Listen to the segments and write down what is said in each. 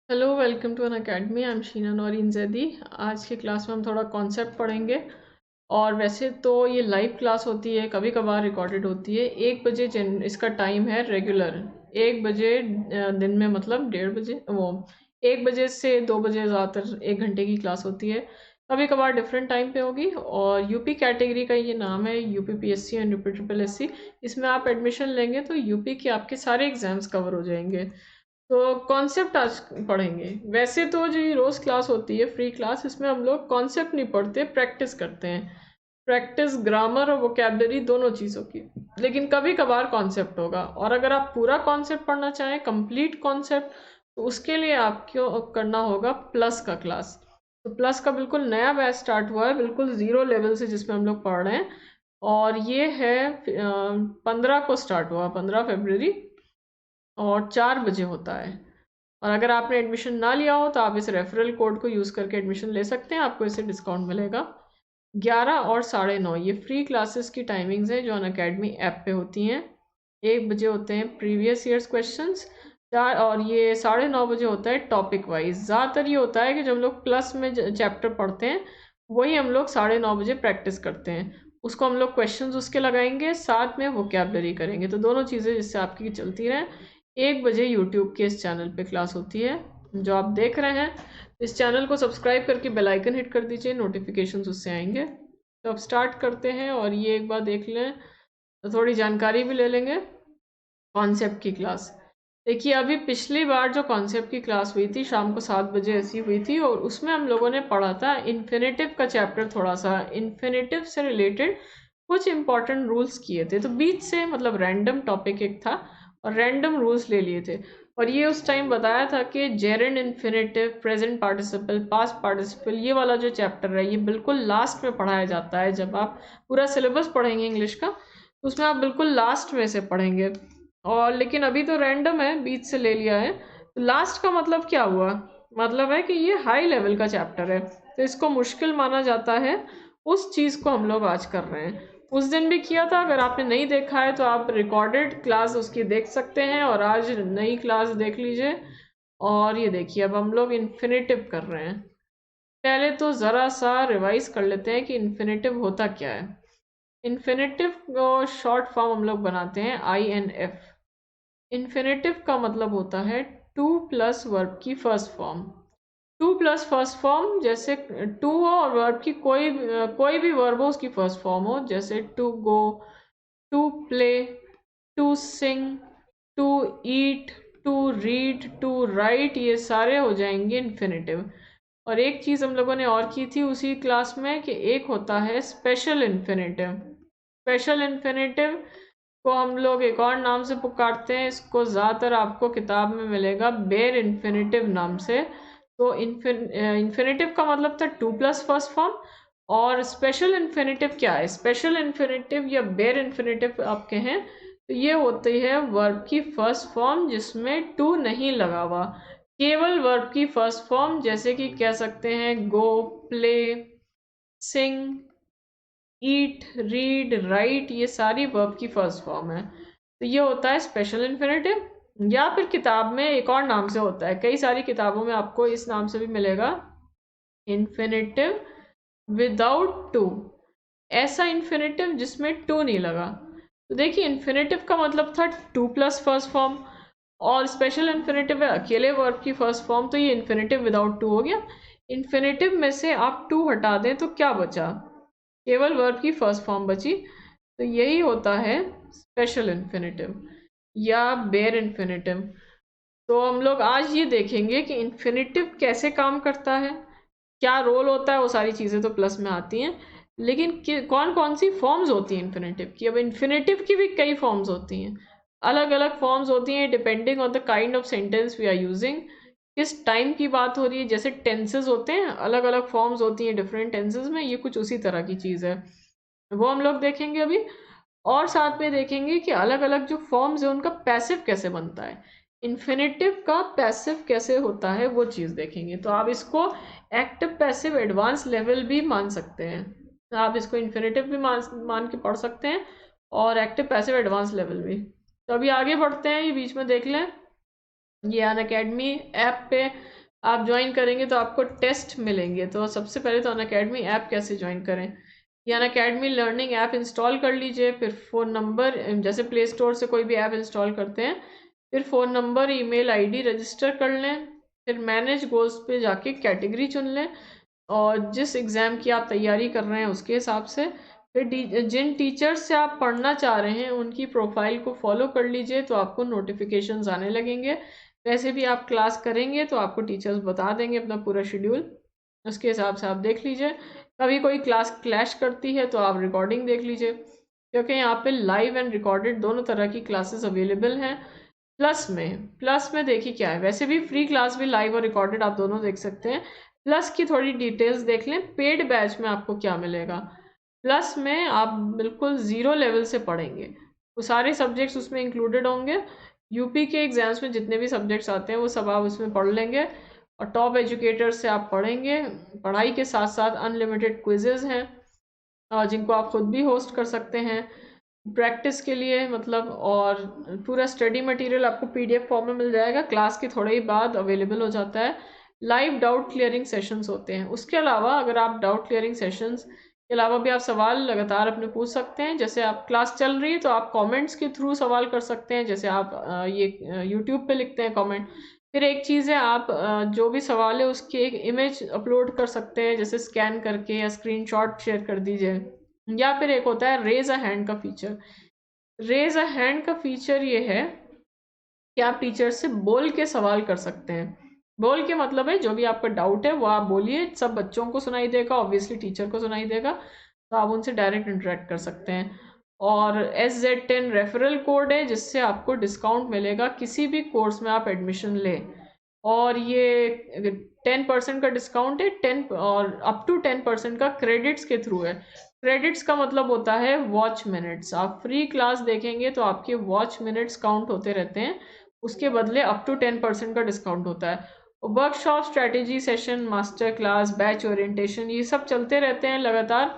Hello, welcome to Unacademy. I am Sheena Naureen Zaidi. आज की class में हम थोड़ा कॉन्सेप्ट पढ़ेंगे। और वैसे तो ये लाइव क्लास होती है, कभी कभार रिकॉर्डेड होती है। 1 बजे इसका टाइम है रेगुलर। 1 बजे दिन में मतलब 1:30 बजे, वो 1 बजे से 2 बजे ज़्यादातर 1 घंटे की क्लास होती है। कभी कभार डिफरेंट टाइम पे होगी। और यूपी कैटेगरी का ये नाम है, UP PSC and UP triple SC. इसमें आप एडमिशन लेंगे तो यूपी के आपके सारे एग्जाम्स कवर हो जाएंगे। तो कॉन्सेप्ट आज पढ़ेंगे। वैसे तो जो ये रोज क्लास होती है फ्री क्लास, इसमें हम लोग कॉन्सेप्ट नहीं पढ़ते, प्रैक्टिस करते हैं। प्रैक्टिस ग्रामर और वोकेबलरी दोनों चीज़ों की। लेकिन कभी कभार कॉन्सेप्ट होगा। और अगर आप पूरा कॉन्सेप्ट पढ़ना चाहें, कंप्लीट कॉन्सेप्ट, तो उसके लिए आपको करना होगा प्लस का क्लास। तो प्लस का बिल्कुल नया बैच स्टार्ट हुआ है, बिल्कुल ज़ीरो लेवल से, जिसमें हम लोग पढ़ रहे हैं। और ये है 15 को स्टार्ट हुआ, 15 फरवरी, और 4 बजे होता है। और अगर आपने एडमिशन ना लिया हो तो आप इस रेफरल कोड को यूज़ करके एडमिशन ले सकते हैं, आपको इससे डिस्काउंट मिलेगा। 11 और 9:30 ये फ्री क्लासेस की टाइमिंग्स हैं जो अनअकैडमी ऐप पे होती हैं। 1 बजे होते हैं प्रीवियस ईयर्स क्वेश्चंस। 4 और ये 9:30 बजे होता है टॉपिक वाइज। ज़्यादातर ये होता है कि जब हम लोग प्लस में चैप्टर पढ़ते हैं, वही हम लोग 9:30 बजे प्रैक्टिस करते हैं। उसको हम लोग क्वेश्चंस उसके लगाएंगे, साथ में वोकैबलरी करेंगे। तो दोनों चीज़ें जिससे आपकी चलती रहें। 1 बजे यूट्यूब के इस चैनल पे क्लास होती है जो आप देख रहे हैं। इस चैनल को सब्सक्राइब करके बेल आइकन हिट कर दीजिए, नोटिफिकेशंस उससे आएंगे। तो अब स्टार्ट करते हैं, और ये एक बार देख लें तो थोड़ी जानकारी भी ले लेंगे कॉन्सेप्ट की क्लास। देखिए, अभी पिछली बार जो कॉन्सेप्ट की क्लास हुई थी शाम को 7 बजे ऐसी हुई थी, और उसमें हम लोगों ने पढ़ा था इन्फिनेटिव का चैप्टर। थोड़ा सा इन्फिनेटिव से रिलेटेड कुछ इंपॉर्टेंट रूल्स किए थे। तो बीच से मतलब रैंडम टॉपिक एक था और रैंडम रूल्स ले लिए थे। और ये उस टाइम बताया था कि gerund infinitive, present participle, past participle, ये वाला जो चैप्टर है ये बिल्कुल लास्ट में पढ़ाया जाता है। जब आप पूरा सिलेबस पढ़ेंगे इंग्लिश का, तो उसमें आप बिल्कुल लास्ट में से पढ़ेंगे। और लेकिन अभी तो रैंडम है, बीच से ले लिया है। तो लास्ट का मतलब क्या हुआ? मतलब है कि ये हाई लेवल का चैप्टर है, तो इसको मुश्किल माना जाता है। उस चीज़ को हम लोग आज कर रहे हैं। उस दिन भी किया था। अगर आपने नहीं देखा है तो आप रिकॉर्डेड क्लास उसकी देख सकते हैं, और आज नई क्लास देख लीजिए। और ये देखिए, अब हम लोग इन्फिनेटिव कर रहे हैं। पहले तो ज़रा सा रिवाइज कर लेते हैं कि इन्फिनेटिव होता क्या है। इन्फिनेटिव को शॉर्ट फॉर्म हम लोग बनाते हैं INF। इन्फिनेटिव का मतलब होता है टू प्लस वर्ब की first form. To plus first form, जैसे टू हो और वर्ब की कोई भी वर्ब हो उसकी फर्स्ट फॉर्म हो, जैसे to go, to play, to sing, to eat, to read, to write, ये सारे हो जाएंगे इन्फिनेटिव। और एक चीज़ हम लोगों ने और की थी उसी क्लास में, कि एक होता है स्पेशल इन्फिनेटिव। स्पेशल इन्फिनेटिव को हम लोग एक और नाम से पुकारते हैं। इसको ज़्यादातर आपको किताब में मिलेगा बेर इन्फिनेटिव नाम से। तो इन्फिनेटिव का मतलब था टू प्लस फर्स्ट फॉर्म। और स्पेशल इन्फिनेटिव क्या है? स्पेशल इन्फिनेटिव या बेर इन्फिनेटिव आप कहें तो ये होती है वर्ब की फर्स्ट फॉर्म जिसमें टू नहीं लगा हुआ, केवल वर्ब की फर्स्ट फॉर्म। जैसे कि कह सकते हैं गो, प्ले, सिंग, ईट, रीड, राइट, ये सारी वर्ब की फर्स्ट फॉर्म है। तो ये होता है स्पेशल इन्फिनेटिव। या फिर किताब में एक और नाम से होता है, कई सारी किताबों में आपको इस नाम से भी मिलेगा, इन्फिनेटिव विदाउट टू। ऐसा इन्फिनेटिव जिसमें टू नहीं लगा। तो देखिए, इन्फिनेटिव का मतलब था टू प्लस फर्स्ट फॉर्म, और स्पेशल इन्फिनेटिव है अकेले वर्ब की फर्स्ट फॉर्म, तो ये इन्फिनेटिव विदाउट टू हो गया। इन्फिनेटिव में से आप टू हटा दें तो क्या बचा? केवल वर्ब की फर्स्ट फॉर्म बची। तो यही होता है स्पेशल इन्फिनेटिव या बेयर इन्फिनेटिव। तो हम लोग आज ये देखेंगे कि इन्फिनेटिव कैसे काम करता है, क्या रोल होता है। वो सारी चीज़ें तो प्लस में आती हैं, लेकिन कौन कौन सी फॉर्म्स होती हैं इन्फिनेटिव की। अब इन्फिनेटिव की भी कई फॉर्म्स होती हैं, अलग अलग फॉर्म्स होती हैं, depending on the kind of sentence we are using. किस टाइम की बात हो रही है, जैसे टेंसेस होते हैं, अलग अलग फॉर्म्स होती हैं डिफरेंट टेंसेस में, ये कुछ उसी तरह की चीज़ है। वो हम लोग देखेंगे अभी। और साथ में देखेंगे कि अलग अलग जो फॉर्म्स है उनका पैसिव कैसे बनता है, इन्फिनेटिव का पैसिव कैसे होता है, वो चीज़ देखेंगे। तो आप इसको एक्टिव पैसिव एडवांस लेवल भी मान सकते हैं। आप इसको इन्फिनेटिव भी मान के पढ़ सकते हैं, और एक्टिव पैसिव एडवांस लेवल भी। तो अभी आगे बढ़ते हैं, ये बीच में देख लें। ये अन अकेडमी ऐप पे आप ज्वाइन करेंगे तो आपको टेस्ट मिलेंगे। तो सबसे पहले तो अनअकैडमी ऐप कैसे ज्वाइन करें, ये अनअकैडमी लर्निंग ऐप इंस्टॉल कर लीजिए। फिर फ़ोन नंबर, जैसे प्ले स्टोर से कोई भी ऐप इंस्टॉल करते हैं, फिर phone number email ID register कर लें। फिर मैनेज गोल्स पे जाके कैटेगरी चुन लें और जिस एग्ज़ाम की आप तैयारी कर रहे हैं उसके हिसाब से। फिर जिन टीचर्स से आप पढ़ना चाह रहे हैं उनकी प्रोफाइल को फॉलो कर लीजिए, तो आपको नोटिफिकेशंस आने लगेंगे। वैसे भी आप क्लास करेंगे तो आपको टीचर्स बता देंगे अपना पूरा शेड्यूल, उसके हिसाब से आप देख लीजिए। कभी कोई क्लास क्लैश करती है तो आप रिकॉर्डिंग देख लीजिए, क्योंकि यहाँ पे लाइव एंड रिकॉर्डेड दोनों तरह की क्लासेस अवेलेबल हैं। प्लस में देखिए क्या है, वैसे भी फ्री क्लास भी लाइव और रिकॉर्डेड आप दोनों देख सकते हैं। प्लस की थोड़ी डिटेल्स देख लें, पेड बैच में आपको क्या मिलेगा। प्लस में आप बिल्कुल ज़ीरो लेवल से पढ़ेंगे, वो सारे सब्जेक्ट्स उसमें इंक्लूडेड होंगे। यूपी के एग्ज़ाम्स में जितने भी सब्जेक्ट्स आते हैं वो सब आप उसमें पढ़ लेंगे और टॉप एजुकेटर से आप पढ़ेंगे। पढ़ाई के साथ साथ अनलिमिटेड क्विजेज़ हैं जिनको आप खुद भी होस्ट कर सकते हैं प्रैक्टिस के लिए, मतलब। और पूरा स्टडी मटेरियल आपको पीडीएफ फॉर्म में मिल जाएगा, क्लास के थोड़े ही बाद अवेलेबल हो जाता है। लाइव डाउट क्लियरिंग सेशंस होते हैं। उसके अलावा अगर आप डाउट क्लियरिंग सेशंस के अलावा भी आप सवाल लगातार अपने पूछ सकते हैं। जैसे आप क्लास चल रही है तो आप कमेंट्स के थ्रू सवाल कर सकते हैं, जैसे आप ये यूट्यूब पे लिखते हैं कमेंट। फिर एक चीज़ है, आप जो भी सवाल है उसकी एक इमेज अपलोड कर सकते हैं, जैसे स्कैन करके या स्क्रीनशॉट शेयर कर दीजिए। या फिर एक होता है रेज अ हैंड का फीचर। रेज अ हैंड का फीचर ये है कि आप टीचर से बोल के सवाल कर सकते हैं। बोल के मतलब है जो भी आपका डाउट है वो आप बोलिए, सब बच्चों को सुनाई देगा, ऑब्वियसली टीचर को सुनाई देगा, तो आप उनसे डायरेक्ट इंटरेक्ट कर सकते हैं। और SZ10 रेफरल कोड है जिससे आपको डिस्काउंट मिलेगा किसी भी कोर्स में आप एडमिशन लें। और ये 10% का डिस्काउंट है, 10 और अप टू 10% का क्रेडिट्स के थ्रू है। क्रेडिट्स का मतलब होता है वॉच मिनट्स। आप फ्री क्लास देखेंगे तो आपके वॉच मिनट्स काउंट होते रहते हैं, उसके बदले अप टू 10% का डिस्काउंट होता है। Workshop, strategy session, master class, batch orientation, ये सब चलते रहते हैं लगातार,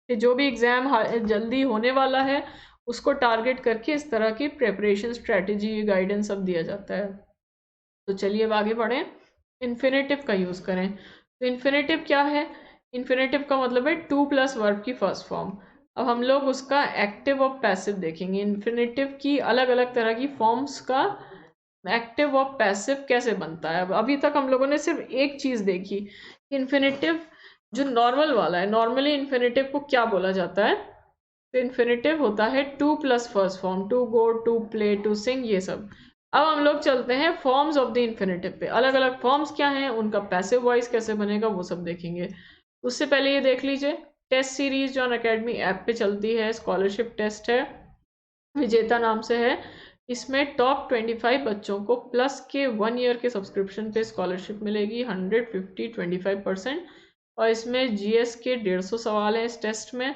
कि जो भी एग्ज़ाम जल्दी होने वाला है उसको टारगेट करके इस तरह की प्रिपरेशन स्ट्रैटेजी गाइडेंस सब दिया जाता है। तो चलिए अब आगे बढ़ें। इन्फिनेटिव का यूज़ करें। तो इन्फिनेटिव क्या है? इन्फिनेटिव का मतलब है टू प्लस वर्ब की फर्स्ट फॉर्म। अब हम लोग उसका एक्टिव और पैसिव देखेंगे। इन्फिनेटिव की अलग अलग तरह की फॉर्म्स का एक्टिव और पैसिव कैसे बनता है। अब अभी तक हम लोगों ने सिर्फ एक चीज़ देखी, इन्फिनेटिव जो नॉर्मल वाला है, नॉर्मली इन्फिनेटिव को क्या बोला जाता है। तो इन्फिनेटिव होता है to plus first form, to go, to play, to sing, ये सब। अब हम लोग चलते हैं फॉर्म्स ऑफ द इन्फिनेटिव पे। अलग अलग फॉर्म्स क्या हैं, उनका पैसिव वॉइस कैसे बनेगा, वो सब देखेंगे। उससे पहले ये देख लीजिए, टेस्ट सीरीज जो अनअकैडमी ऐप पे चलती है, स्कॉलरशिप टेस्ट है, विजेता नाम से है। इसमें टॉप 25 बच्चों को प्लस के 1 ईयर के सब्सक्रिप्शन पे स्कॉलरशिप मिलेगी, 150 25%। और इसमें जीएस के 150 सवाल हैं इस टेस्ट में।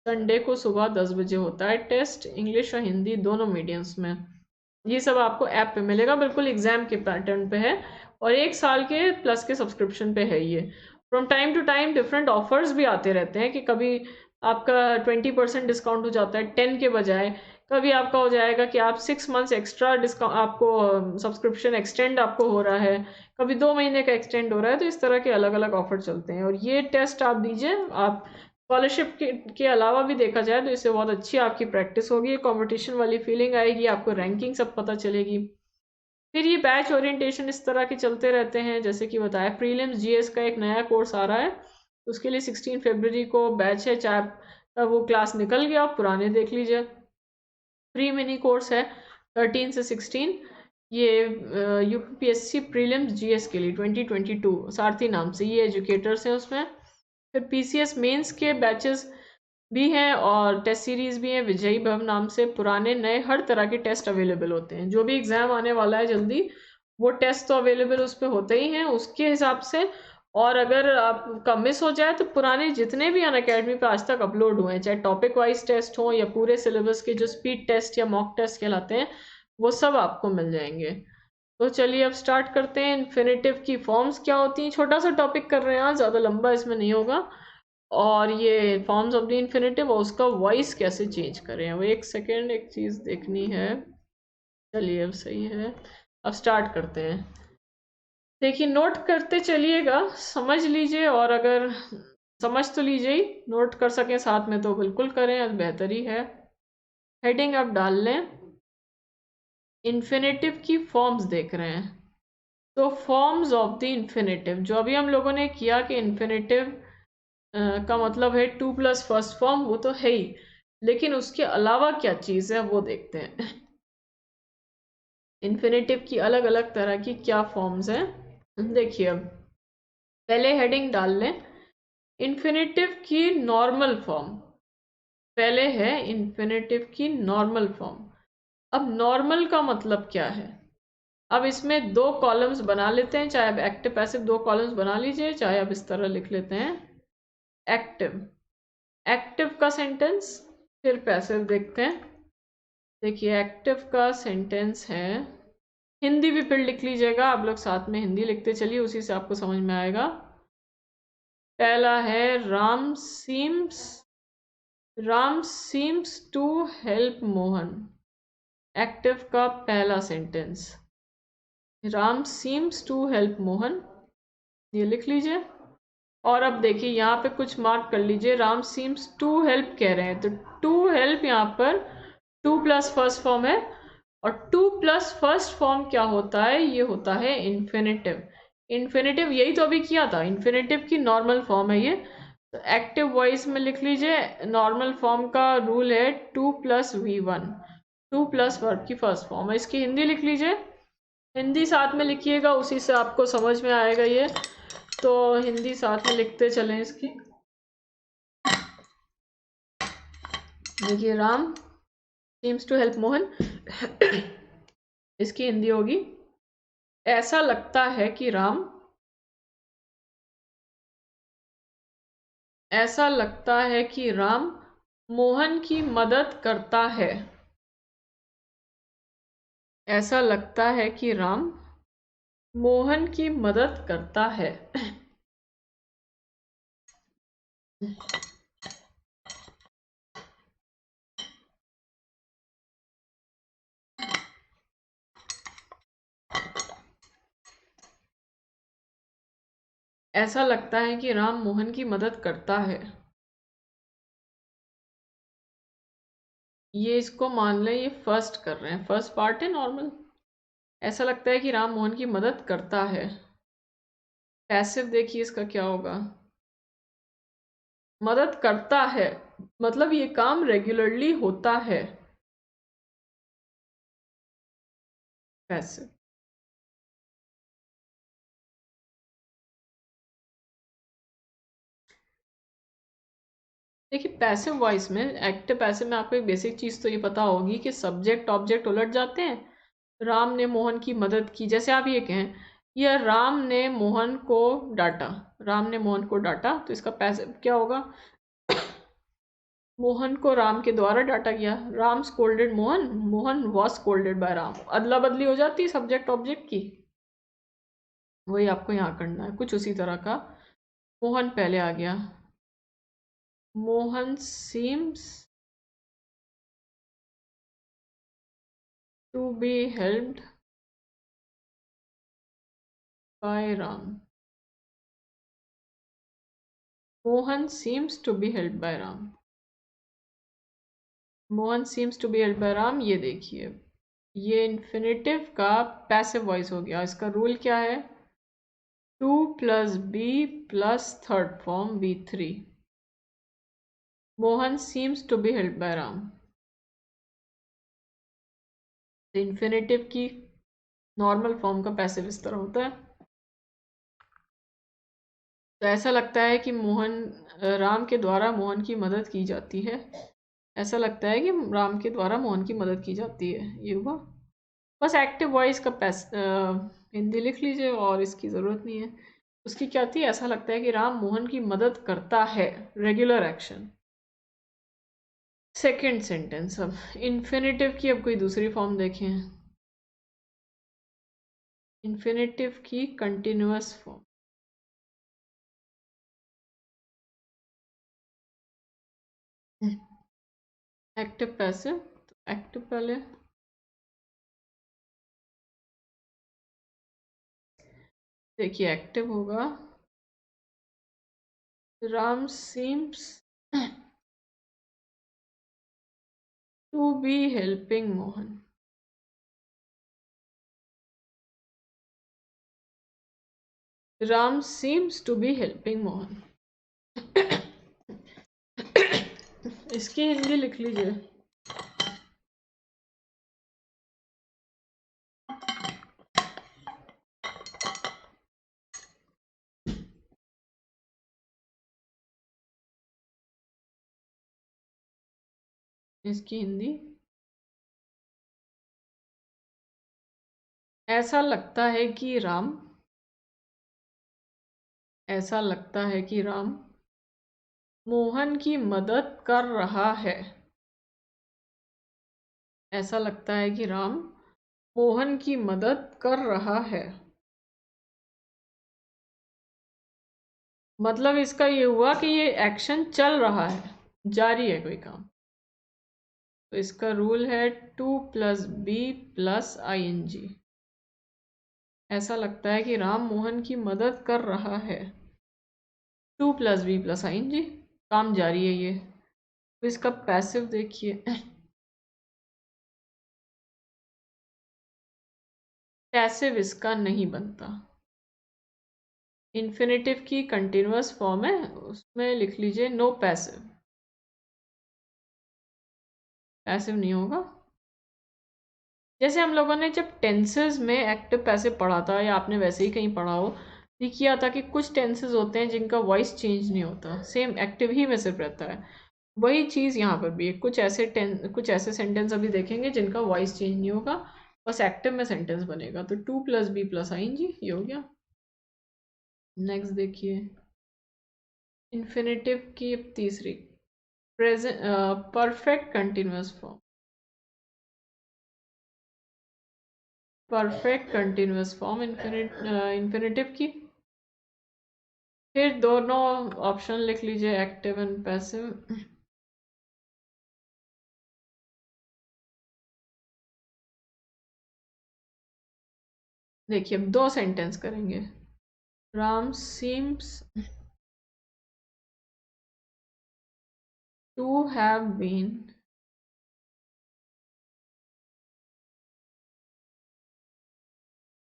संडे को सुबह 10 बजे होता है टेस्ट, इंग्लिश और हिंदी दोनों मीडियम्स में। ये सब आपको ऐप पे मिलेगा, बिल्कुल एग्जाम के पैटर्न पे है, और 1 साल के प्लस के सब्सक्रिप्शन पे है ये। From time to time different offers भी आते रहते हैं, कि कभी आपका 20% डिस्काउंट हो जाता है 10 के बजाय, कभी आपका हो जाएगा कि आप 6 मंथ्स एक्स्ट्रा डिस्काउंट, आपको सब्सक्रिप्शन एक्सटेंड आपको हो रहा है, कभी 2 महीने का एक्सटेंड हो रहा है। तो इस तरह के अलग अलग ऑफर चलते हैं, और ये टेस्ट आप दीजिए। आप स्कॉलरशिप के अलावा भी देखा जाए तो इससे बहुत अच्छी आपकी प्रैक्टिस होगी, कंपटीशन वाली फीलिंग आएगी, आपको रैंकिंग सब पता चलेगी। फिर ये बैच ओरिएंटेशन इस तरह के चलते रहते हैं, जैसे कि बताया प्रीलिम्स जीएस का एक नया कोर्स आ रहा है, तो उसके लिए 16 फरवरी को बैच है। चाहे वो क्लास निकल गया, आप पुराने देख लीजिए। प्री मिनी कोर्स है 13 से 16, ये यूपीएससी प्रीलिम्स जीएस के लिए 2022, सारथी नाम से ये एजुकेटर्स हैं उसमें। फिर पीसीएस मेंस के बैचेस भी हैं और टेस्ट सीरीज़ भी हैं, विजयी भव नाम से। पुराने नए हर तरह के टेस्ट अवेलेबल होते हैं, जो भी एग्ज़ाम आने वाला है जल्दी, वो टेस्ट तो अवेलेबल उस पर होते ही हैं उसके हिसाब से। और अगर आपका मिस हो जाए तो पुराने जितने भी अनअकैडमी पे आज तक अपलोड हुए हैं, चाहे टॉपिक वाइज टेस्ट हो या पूरे सिलेबस के जो स्पीड टेस्ट या मॉक टेस्ट कहलाते हैं, वो सब आपको मिल जाएंगे। तो चलिए अब स्टार्ट करते हैं। इन्फिनेटिव की फॉर्म्स क्या होती हैं, छोटा सा टॉपिक कर रहे हैं आज, ज़्यादा लंबा इसमें नहीं होगा। और ये फॉर्म्स ऑफ द इन्फिनेटिव और उसका वॉइस कैसे चेंज करें, वो एक सेकेंड, एक चीज़ देखनी है। चलिए अब सही है, अब स्टार्ट करते हैं। देखिए नोट करते चलिएगा, समझ लीजिए, और अगर समझ तो लीजिए ही, नोट कर सकें साथ में तो बिल्कुल करें, आज बेहतर ही है। हेडिंग आप डाल लें, इन्फिनेटिव की फॉर्म्स देख रहे हैं, तो फॉर्म्स ऑफ द इन्फिनेटिव जो अभी हम लोगों ने किया कि इन्फिनेटिव का मतलब है टू प्लस फर्स्ट फॉर्म, वो तो है ही, लेकिन उसके अलावा क्या चीज़ है वो देखते हैं। इन्फिनेटिव की अलग अलग तरह की क्या फॉर्म्स हैं देखिए। अब पहले हेडिंग डाल लें, इन्फिनेटिव की नॉर्मल फॉर्म। पहले है इन्फिनेटिव की नॉर्मल फॉर्म। अब नॉर्मल का मतलब क्या है? अब इसमें दो कॉलम्स बना लेते हैं, चाहे आप एक्टिव पैसिव दो कॉलम्स बना लीजिए, चाहे आप इस तरह लिख लेते हैं एक्टिव। एक्टिव का सेंटेंस, फिर पैसिव देखते हैं। देखिए एक्टिव का सेंटेंस है, हिंदी भी फिर लिख लीजिएगा आप लोग, साथ में हिंदी लिखते चलिए, उसी से आपको समझ में आएगा। पहला है Ram seems to help Mohan. Active का पहला sentence, Ram seems to help Mohan, ये लिख लीजिए। और अब देखिए यहाँ पे कुछ मार्क कर लीजिए, राम सीम्स टू हेल्प कह रहे हैं, तो टू हेल्प यहाँ पर टू प्लस फर्स्ट फॉर्म है, और टू प्लस फर्स्ट फॉर्म क्या होता है? ये होता है इन्फिनेटिव। इन्फिनेटिव यही तो अभी किया था, इन्फिनेटिव की नॉर्मल फॉर्म है ये। तो एक्टिव वॉइस में लिख लीजिए, नॉर्मल फॉर्म का रूल है to plus V1, to plus verb की फर्स्ट फॉर्म है। इसकी हिंदी लिख लीजिए, हिंदी साथ में लिखिएगा, उसी से आपको समझ में आएगा ये। तो हिंदी साथ में लिखते चलें इसकी। देखिए Ram seems to help Mohan, इसकी हिंदी होगी, ऐसा लगता है कि राम, ऐसा लगता है कि राम मोहन की मदद करता है। ऐसा लगता है कि राम मोहन की मदद करता है। ऐसा लगता है कि राम मोहन की मदद करता है, ये इसको मान लें ये फर्स्ट कर रहे हैं, फर्स्ट पार्ट है नॉर्मल। ऐसा लगता है कि राम मोहन की मदद करता है। पैसिव देखिए इसका क्या होगा, मदद करता है मतलब ये काम रेगुलरली होता है, पैसिव। देखिए पैसिव वॉइस में, एक्टिव पैसिव में आपको एक बेसिक चीज़ तो ये पता होगी कि सब्जेक्ट ऑब्जेक्ट उलट जाते हैं। राम ने मोहन की मदद की, जैसे आप ये कहें, यह राम ने मोहन को डांटा, राम ने मोहन को डांटा, तो इसका पैसिव क्या होगा? मोहन को राम के द्वारा डांटा गया, Ram scolded Mohan, Mohan was scolded by Ram. अदला बदली हो जाती है सब्जेक्ट ऑब्जेक्ट की, वही आपको यहाँ करना है, कुछ उसी तरह का। मोहन पहले आ गया, Mohan seems to be helped by Ram. Mohan seems to be helped by Ram, Mohan seems to be helped by Ram, ये देखिए ये इन्फिनेटिव का पैसिव वॉइस हो गया। इसका रूल क्या है? To plus be plus third form V3, Mohan seems to be helped by Ram. Infinitive की नॉर्मल फॉर्म का पैसिव इस तरह होता है। तो ऐसा लगता है कि राम के द्वारा मोहन की मदद की जाती है। ऐसा लगता है कि राम के द्वारा मोहन की मदद की जाती है, ये हुआ। बस एक्टिव वॉइस का हिंदी लिख लीजिए, और इसकी ज़रूरत नहीं है। उसकी क्या थी? ऐसा लगता है कि राम मोहन की मदद करता है, रेगुलर एक्शन। सेकेंड सेंटेंस, अब इन्फिनेटिव की अब कोई दूसरी फॉर्म देखें, इन्फिनेटिव की कंटिन्यूअस फॉर्म। एक्टिव पैसिव, तो एक्टिव पहले, देखिए एक्टिव होगा, Ram seems to be helping Mohan. Ram seems to be helping Mohan. इसकी हिंदी लिख लीजिए। इसकी हिंदी, ऐसा लगता है कि राम, ऐसा लगता है कि राम मोहन की मदद कर रहा है। ऐसा लगता है कि राम मोहन की मदद कर रहा है। मतलब इसका ये हुआ कि ये एक्शन चल रहा है, जारी है कोई काम। तो इसका रूल है 2+b+ing। ऐसा लगता है कि राम मोहन की मदद कर रहा है, 2+b+ing, काम जारी है ये। तो इसका पैसिव देखिए, पैसिव इसका नहीं बनता। इन्फिनेटिव की कंटिन्यूअस फॉर्म है, उसमें लिख लीजिए नो पैसिव, पैसिव नहीं होगा। जैसे हम लोगों ने जब टेंसेस में एक्टिव पैसिव पढ़ा था, या आपने वैसे ही कहीं पढ़ा हो, ये किया था कि कुछ टेंसेस होते हैं जिनका वॉइस चेंज नहीं होता, सेम एक्टिव ही में सिर्फ रहता है। वही चीज़ यहाँ पर भी है, कुछ ऐसे सेंटेंस अभी देखेंगे जिनका वॉइस चेंज नहीं होगा, बस एक्टिव में सेंटेंस बनेगा। तो 2+b+ing ये हो गया। नेक्स्ट देखिए, इन्फिनेटिव की तीसरी, present perfect continuous form. Perfect continuous form infinitive की। फिर दोनों ऑप्शन लिख लीजिए, एक्टिव एंड पैसिव। देखिए अब दो सेंटेंस करेंगे। Ram seems to have been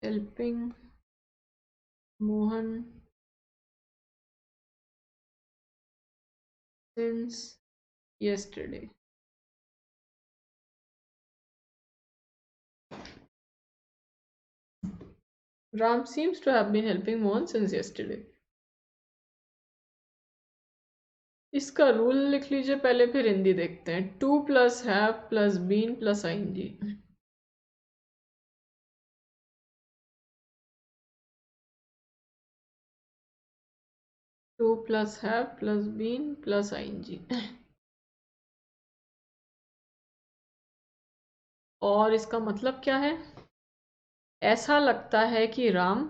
helping Mohan since yesterday. Ram seems to have been helping Mohan since yesterday. इसका रूल लिख लीजिए पहले, फिर हिंदी देखते हैं। 2+have+been+ing। 2+have+been+ing। और इसका मतलब क्या है? ऐसा लगता है कि राम,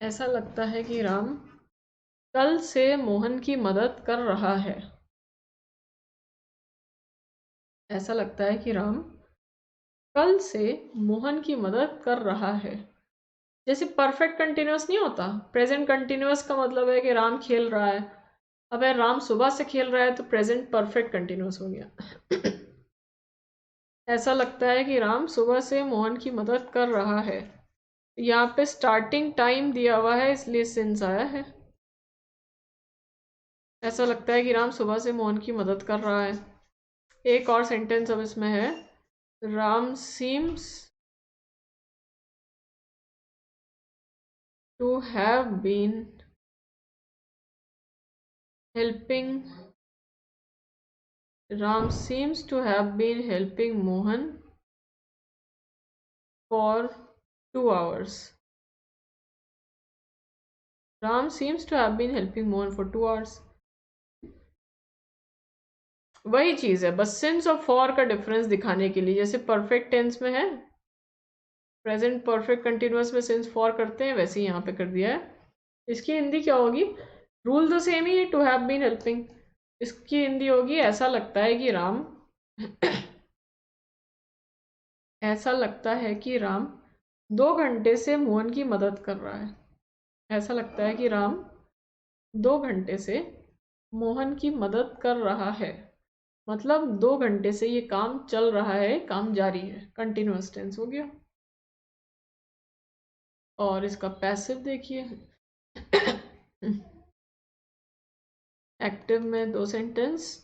ऐसा लगता है कि राम कल से मोहन की मदद कर रहा है। ऐसा लगता है कि राम कल से मोहन की मदद कर रहा है। जैसे परफेक्ट कंटिन्यूअस नहीं होता, प्रेजेंट कंटिन्यूअस का मतलब है कि राम खेल रहा है। अब अगर राम सुबह से खेल रहा है तो प्रेजेंट परफेक्ट कंटिन्यूअस हो गया। ऐसा लगता है कि राम सुबह से मोहन की मदद कर रहा है। यहाँ पे स्टार्टिंग टाइम दिया हुआ है इसलिए सिंस आया है। ऐसा लगता है कि राम सुबह से मोहन की मदद कर रहा है। एक और सेंटेंस अब इसमें है, Ram seems to have been helping, Ram seems to have been helping Mohan for 2 hours. Ram seems to have been helping Mohan for 2 hours. वही चीज़ है, बस सिंस और फॉर का डिफरेंस दिखाने के लिए, जैसे परफेक्ट टेंस में है, प्रेजेंट परफेक्ट कंटिन्यूअस में सिंस फॉर करते हैं, वैसे ही यहाँ पे कर दिया है। इसकी हिंदी क्या होगी? रूल तो सेम ही है, टू हैव बीन हेल्पिंग। इसकी हिंदी होगी, ऐसा लगता है कि राम ऐसा लगता है कि राम 2 घंटे से मोहन की मदद कर रहा है। ऐसा लगता है कि राम 2 घंटे से मोहन की मदद कर रहा है, मतलब 2 घंटे से ये काम चल रहा है, काम जारी है, कंटिन्यूअस टेंस हो गया। और इसका पैसिव देखिए। एक्टिव में 2 सेंटेंस,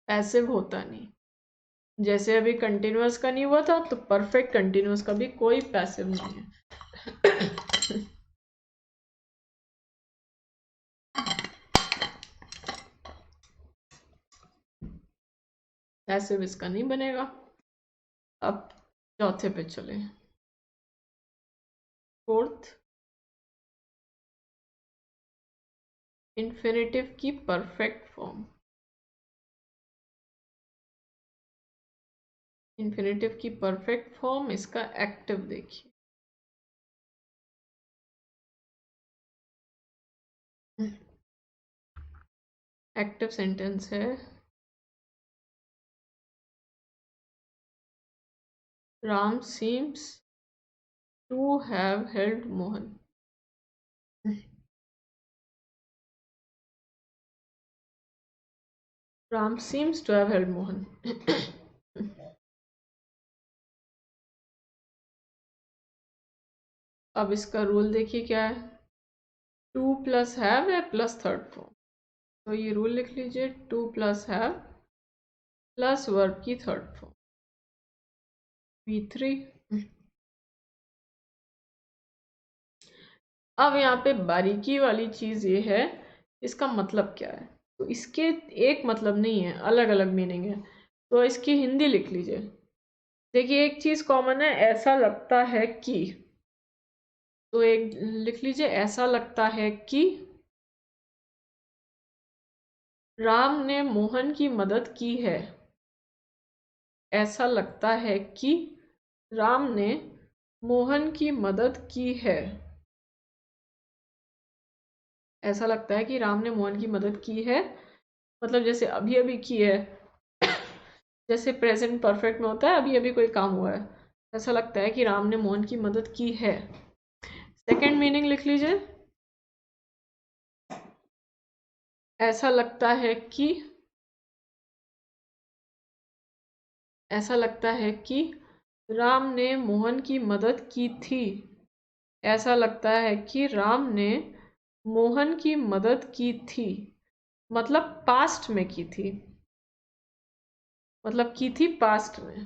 पैसिव होता नहीं। जैसे अभी कंटिन्यूअस का नहीं हुआ था, तो परफेक्ट कंटिन्यूअस का भी कोई पैसिव नहीं है। पैसिव इसका नहीं बनेगा। अब चौथे पे चले। फोर्थ, इन्फिनेटिव की परफेक्ट फॉर्म। इन्फिनेटिव की परफेक्ट फॉर्म, इसका एक्टिव देखिए। एक्टिव सेंटेंस है, Ram seems to have held Mohan. Ram seems to have held Mohan. अब इसका रूल देखिए क्या है, टू प्लस हैव है प्लस थर्ड फॉर्म। तो ये रूल लिख लीजिए, to plus have plus verb की थर्ड फॉर्म V3। अब यहाँ पे बारीकी वाली चीज ये है, इसका मतलब क्या है। तो इसके एक मतलब नहीं है, अलग अलग मीनिंग है। तो इसकी हिंदी लिख लीजिए। देखिए एक चीज कॉमन है, ऐसा लगता है कि, तो एक लिख लीजिए, ऐसा लगता है कि राम ने मोहन की मदद की है। ऐसा लगता है कि राम ने मोहन की मदद की है। ऐसा लगता है कि राम ने मोहन की मदद की है, मतलब जैसे अभी अभी की है, जैसे प्रेजेंट परफेक्ट में होता है, अभी अभी कोई काम हुआ है। ऐसा लगता है कि राम ने मोहन की मदद की है। सेकंड मीनिंग लिख लीजिए, ऐसा लगता है कि, ऐसा लगता है कि राम ने मोहन की मदद की थी। ऐसा लगता है कि राम ने मोहन की मदद की थी, मतलब पास्ट में की थी, मतलब की थी पास्ट में।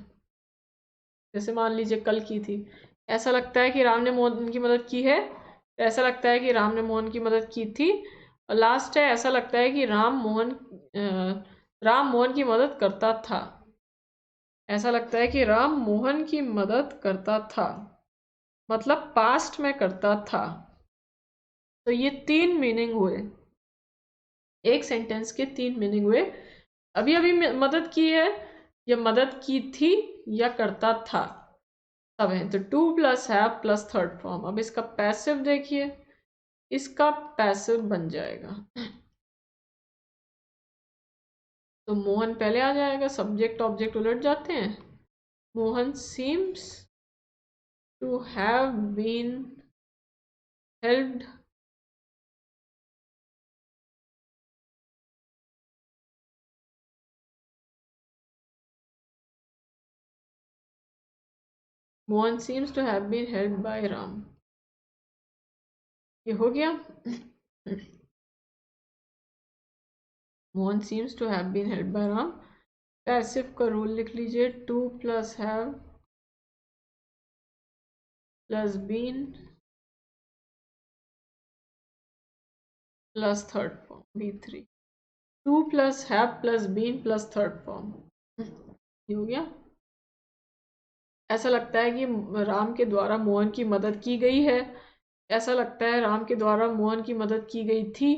जैसे मान लीजिए कल की थी। ऐसा लगता है कि राम ने मोहन की मदद की है, ऐसा लगता है कि राम ने मोहन की मदद की थी। और लास्ट है, ऐसा लगता है कि राम मोहन की मदद करता था। ऐसा लगता है कि राम मोहन की मदद करता था, मतलब पास्ट में करता था। तो ये 3 मीनिंग हुए, एक सेंटेंस के 3 मीनिंग हुए। अभी अभी मदद की है, या मदद की थी, या करता था, सब है। तो to plus have plus third form. अब इसका पैसिव देखिए, इसका पैसिव बन जाएगा, तो मोहन पहले आ जाएगा, सब्जेक्ट ऑब्जेक्ट उलट जाते हैं। Mohan seems to have been helped Mohan seems to have been helped by Ram. ये हो गया। Mohan seems to have been helped by Ram. Passive का रूल लिख लीजिए, to plus have plus been plus third form V3। To plus have plus been plus third form, ये हो गया। ऐसा लगता है कि राम के द्वारा मोहन की मदद की गई है। ऐसा लगता है राम के द्वारा मोहन की मदद की गई थी।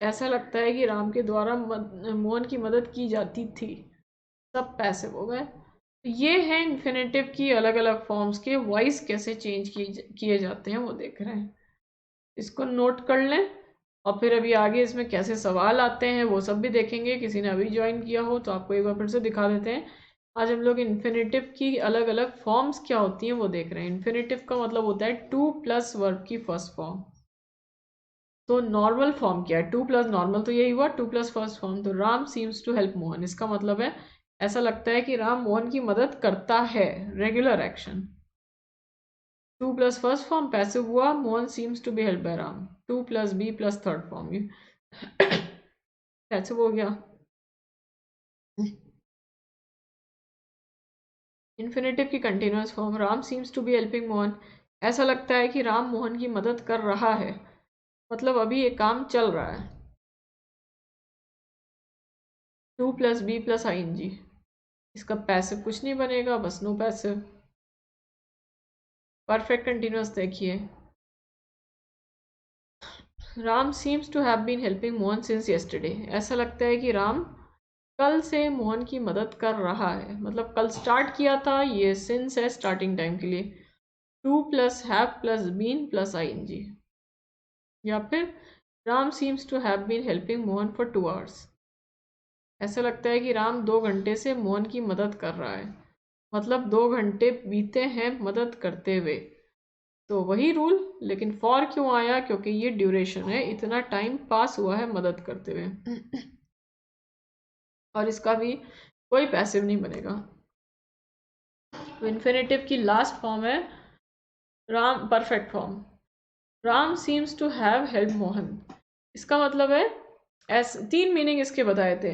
ऐसा लगता है कि राम के द्वारा मोहन की मदद की जाती थी। सब पैसिव हो गए। तो ये है इन्फिनेटिव की अलग अलग फॉर्म्स के वॉइस कैसे चेंज किए जाते हैं, वो देख रहे हैं। इसको नोट कर लें, और फिर अभी आगे इसमें कैसे सवाल आते हैं वो सब भी देखेंगे। किसी ने अभी ज्वाइन किया हो तो आपको एक बार फिर से दिखा देते हैं। आज हम लोग इन्फिनेटिव की अलग अलग फॉर्म्स क्या होती हैं वो देख रहे हैं। इन्फिनेटिव का मतलब होता है टू प्लस वर्ब की फर्स्ट फॉर्म। तो नॉर्मल फॉर्म क्या है? टू प्लस नॉर्मल तो यही हुआ, टू प्लस फर्स्ट फॉर्म। तो Ram seems to help Mohan, इसका मतलब है ऐसा लगता है कि राम मोहन की मदद करता है, regular action. To plus first form passive हुआ, Mohan seems to be help by Ram. To plus be plus third form ये पैसिव हो गया। इन्फिनेटिव की continuous form, Ram seems to be helping Mohan, ऐसा लगता है कि राम मोहन की मदद कर रहा है, मतलब अभी ये काम चल रहा है। To plus be plus I N G, इसका पैसिव कुछ नहीं बनेगा, बस नो पैसिव। परफेक्ट कंटिन्यूअस देखिए, Ram seems to have been helping Mohan since yesterday, ऐसा लगता है कि राम कल से मोहन की मदद कर रहा है, मतलब कल स्टार्ट किया था, ये सिंस है स्टार्टिंग टाइम के लिए। To plus have plus been plus I N G, या फिर Ram seems to have been helping Mohan for 2 hours, ऐसा लगता है कि राम 2 घंटे से मोहन की मदद कर रहा है, मतलब 2 घंटे बीते हैं मदद करते हुए। तो वही रूल, लेकिन फॉर क्यों आया? क्योंकि ये ड्यूरेशन है, इतना टाइम पास हुआ है मदद करते हुए और इसका भी कोई पैसिव नहीं बनेगा। तो इन्फिनेटिव की लास्ट फॉर्म है Ram, perfect form, Ram seems to have help Mohan, इसका मतलब है तीन मीनिंग इसके बताए थे।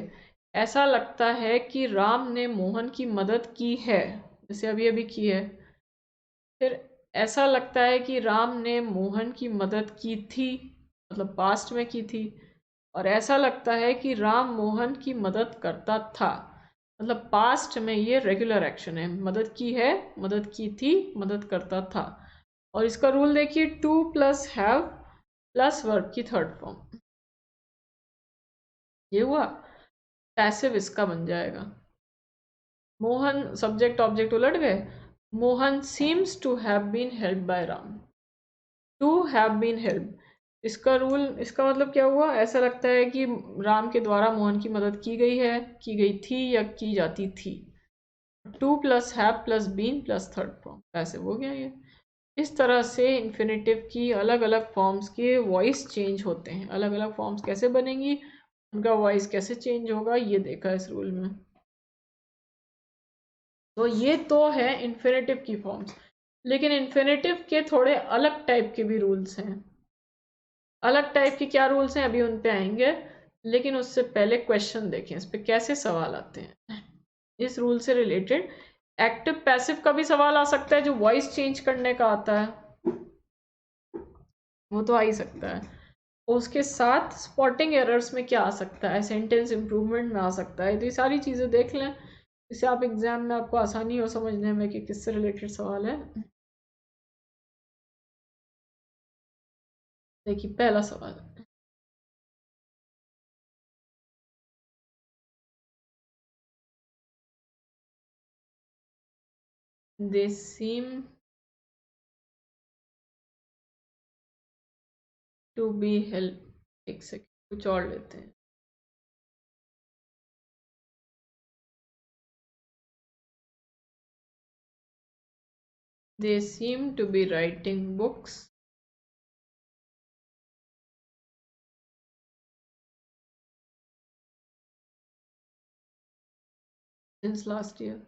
ऐसा लगता है कि राम ने मोहन की मदद की है, जैसे अभी अभी की है। फिर ऐसा लगता है कि राम ने मोहन की मदद की थी, मतलब पास्ट में की थी। और ऐसा लगता है कि राम मोहन की मदद करता था, मतलब पास्ट में ये रेगुलर एक्शन है, मदद की है, मदद की थी, मदद करता था। और इसका रूल देखिए, to plus have plus verb की थर्ड फॉर्म, ये हुआ पैसिव, इसका बन जाएगा। मोहन सब्जेक्ट ऑब्जेक्ट उलट गए, Mohan seems to have been help by Ram, to have been help, इसका रूल, इसका मतलब क्या हुआ? ऐसा लगता है कि राम के द्वारा मोहन की मदद की गई है, की गई थी या की जाती थी। To plus have plus been plus third form, ऐसे हो गया ये। इस तरह से इन्फिनेटिव की अलग अलग फॉर्म्स के वॉइस चेंज होते हैं। अलग अलग फॉर्म्स कैसे बनेंगी, उनका वॉइस कैसे चेंज होगा, ये देखा इस रूल में। तो ये तो है इन्फिनेटिव की फॉर्म्स, लेकिन इन्फिनेटिव के थोड़े अलग टाइप के भी रूल्स हैं। अलग टाइप के क्या रूल्स हैं, अभी उन पे आएंगे, लेकिन उससे पहले क्वेश्चन देखें, इस पे कैसे सवाल आते हैं। इस रूल से रिलेटेड एक्टिव पैसिव का भी सवाल आ सकता है, जो वॉइस चेंज करने का आता है वो तो आ ही सकता है। उसके साथ स्पॉटिंग एरर्स में क्या आ सकता है, सेंटेंस इंप्रूवमेंट में आ सकता है। तो ये सारी चीज़ें देख लें, जिससे आप एग्जाम में आपको आसानी हो समझने में कि किससे रिलेटेड सवाल है। देखिए पहला सवाल, दे सीम टू बी हेल्प, एक सेकेंड कुछ और लेते हैं। They seem to be writing books since last year.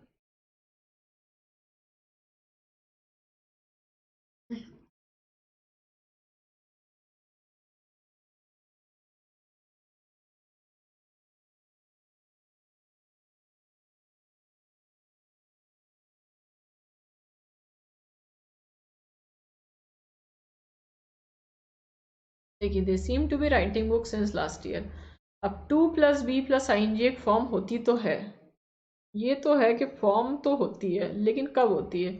देखिए, they seem to be writing book since last year. अब to plus be plus I N G एक फॉर्म होती तो है, ये तो है कि फॉर्म तो होती है, लेकिन कब होती है?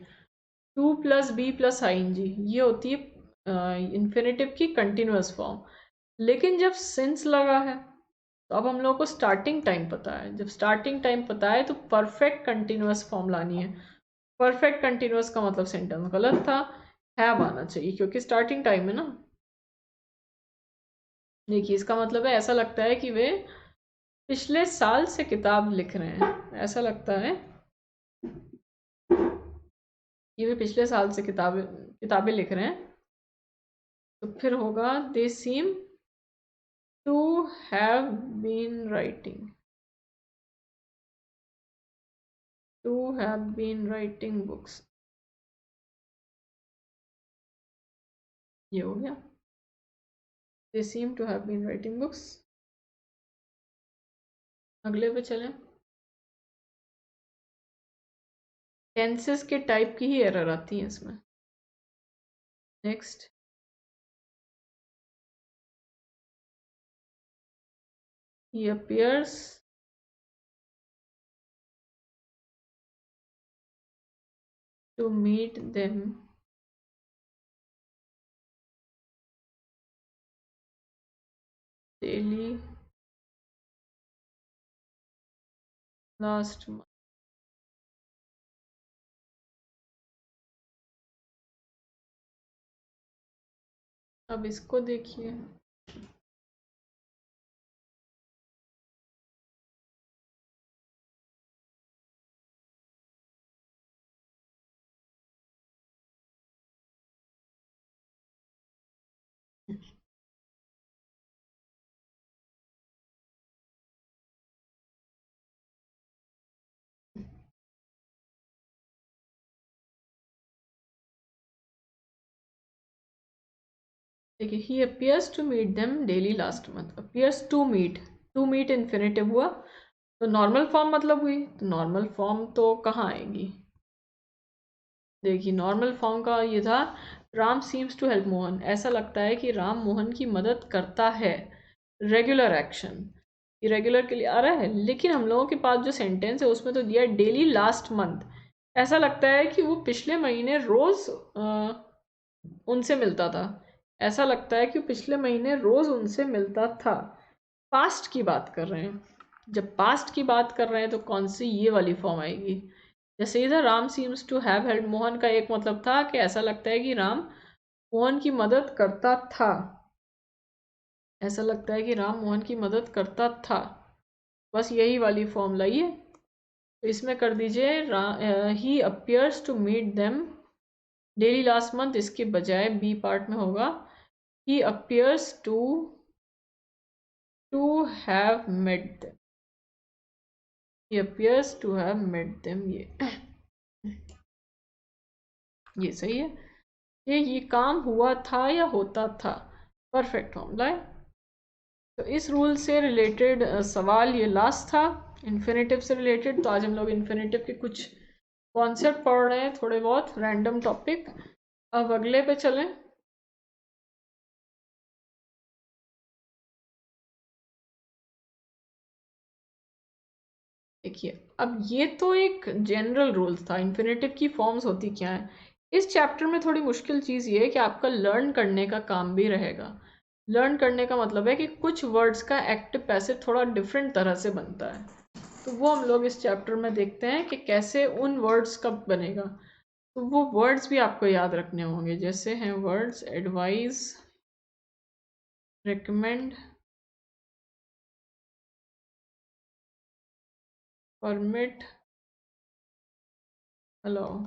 To plus be plus I N G ये होती है इन्फिनेटिव की कंटिन्यूअस फॉर्म। लेकिन जब सिंस लगा है तो अब हम लोग को स्टार्टिंग टाइम पता है, जब स्टार्टिंग टाइम पता है तो परफेक्ट कंटिन्यूअस फॉर्म लानी है। परफेक्ट कंटिन्यूअस का मतलब सेंटेंस गलत था, हैव आना चाहिए क्योंकि स्टार्टिंग टाइम है ना। देखिए इसका मतलब है ऐसा लगता है कि वे पिछले साल से किताब लिख रहे हैं, ऐसा लगता है ये भी पिछले साल से किताबें लिख रहे हैं, तो फिर होगा they seem to have been writing, books. ये हो गया, they seem to have been writing books. अगले पे चलें। टेंसेस के टाइप की ही एरर आती है इसमें। Next, he appears to meet them daily last month। अब इसको देखिए, देखिए he appears to meet them daily last month। appears to meet infinitive हुआ, तो नॉर्मल फॉर्म मतलब हुई, तो नॉर्मल फॉर्म तो कहाँ आएगी? देखिए नॉर्मल फॉर्म का ये था, Ram seems to help Mohan, ऐसा लगता है कि राम मोहन की मदद करता है। रेगुलर एक्शन, इरेगुलर के लिए आ रहा है, लेकिन हम लोगों के पास जो सेंटेंस है उसमें तो दिया डेली लास्ट मंथ, ऐसा लगता है कि वो पिछले महीने रोज उनसे मिलता था। ऐसा लगता है कि वो पिछले महीने रोज उनसे मिलता था। पास्ट की बात कर रहे हैं, जब पास्ट की बात कर रहे हैं तो कौन सी ये वाली फॉर्म आएगी? जैसे इधर Ram seems to have help Mohan का एक मतलब था कि ऐसा लगता है कि राम मोहन की मदद करता था, ऐसा लगता है कि राम मोहन की मदद करता था, बस यही वाली फॉर्म लाइए। तो इसमें कर दीजिए he appears to meet them daily last month, इसके बजाय बी पार्ट में होगा he appears to have met them, he appears to have met them। ये सही है। ये काम हुआ था या होता था, परफेक्ट फॉर्मूला है। तो इस रूल से रिलेटेड सवाल ये लास्ट था, इन्फिनेटिव से रिलेटेड। तो आज हम लोग इन्फिनेटिव के कुछ कॉन्सेप्ट पढ़ रहे हैं, थोड़े बहुत रैंडम टॉपिक। अब अगले पे चलें। देखिए अब ये तो एक जनरल रूल था, इन्फिनेटिव की फॉर्म्स होती क्या है। इस चैप्टर में थोड़ी मुश्किल चीज़ ये है कि आपका लर्न करने का काम भी रहेगा। लर्न करने का मतलब है कि कुछ वर्ड्स का एक्टिव पैसिव थोड़ा डिफरेंट तरह से बनता है, तो वो हम लोग इस चैप्टर में देखते हैं कि कैसे उन वर्ड्स का बनेगा। तो वो वर्ड्स भी आपको याद रखने होंगे, जैसे हैं words advise, recommend, permit, allow.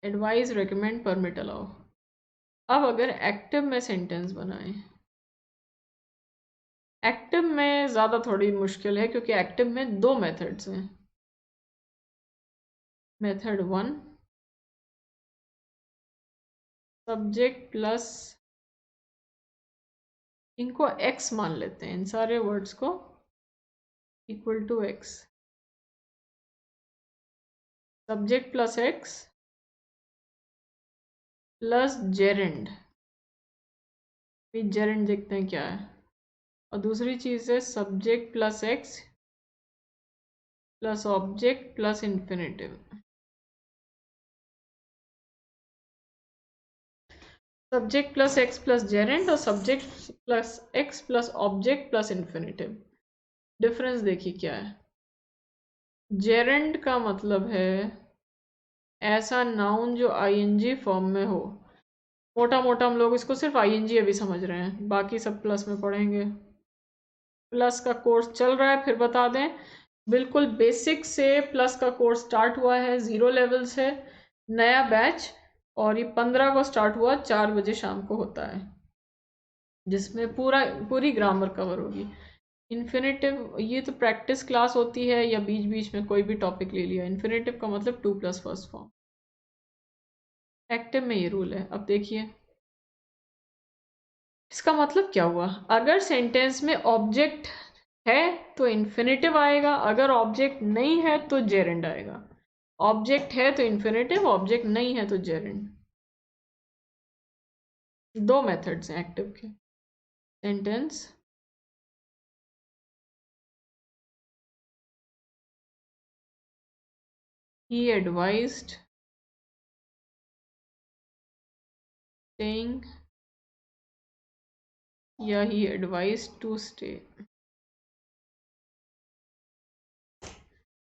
Advise, recommend, permit, allow. अब अगर एक्टिव में सेंटेंस बनाएं, एक्टिव में ज़्यादा थोड़ी मुश्किल है, क्योंकि एक्टिव में दो मेथड्स हैं। मेथड 1, सब्जेक्ट प्लस, इनको एक्स मान लेते हैं, इन सारे वर्ड्स को equal to x, subject plus x plus gerund. Gerund देखते हैं क्या है। और दूसरी चीज़ है subject plus x plus object plus infinitive. Subject plus x plus gerund और subject plus x plus object plus infinitive. Difference देखिए क्या है। जेरेंड का मतलब है ऐसा नाउन जो आईएनजी फॉर्म में हो। मोटा मोटा हम लोग इसको सिर्फ आईएनजी अभी समझ रहे हैं, बाकी सब प्लस में पढ़ेंगे। प्लस का कोर्स चल रहा है, फिर बता दें, बिल्कुल बेसिक से प्लस का कोर्स स्टार्ट हुआ है, 0 लेवल से नया बैच, और ये 15 को स्टार्ट हुआ, 4 बजे शाम को होता है, जिसमें पूरी ग्रामर कवर होगी। इन्फिनेटिव ये तो प्रैक्टिस क्लास होती है, या बीच बीच में कोई भी टॉपिक ले लिया। इन्फिनेटिव का मतलब 2 प्लस फर्स्ट फॉर्म। एक्टिव में ये रूल है। अब देखिए इसका मतलब क्या हुआ। अगर सेंटेंस में ऑब्जेक्ट है तो इन्फिनेटिव आएगा, अगर ऑब्जेक्ट नहीं है तो जेरेंड आएगा। ऑब्जेक्ट है तो इन्फिनेटिव, ऑब्जेक्ट नहीं है तो जेरेंड। दो मेथड्स हैं एक्टिव के। सेंटेंस ही एडवाइज्ड स्टेइंग, या he advised to stay.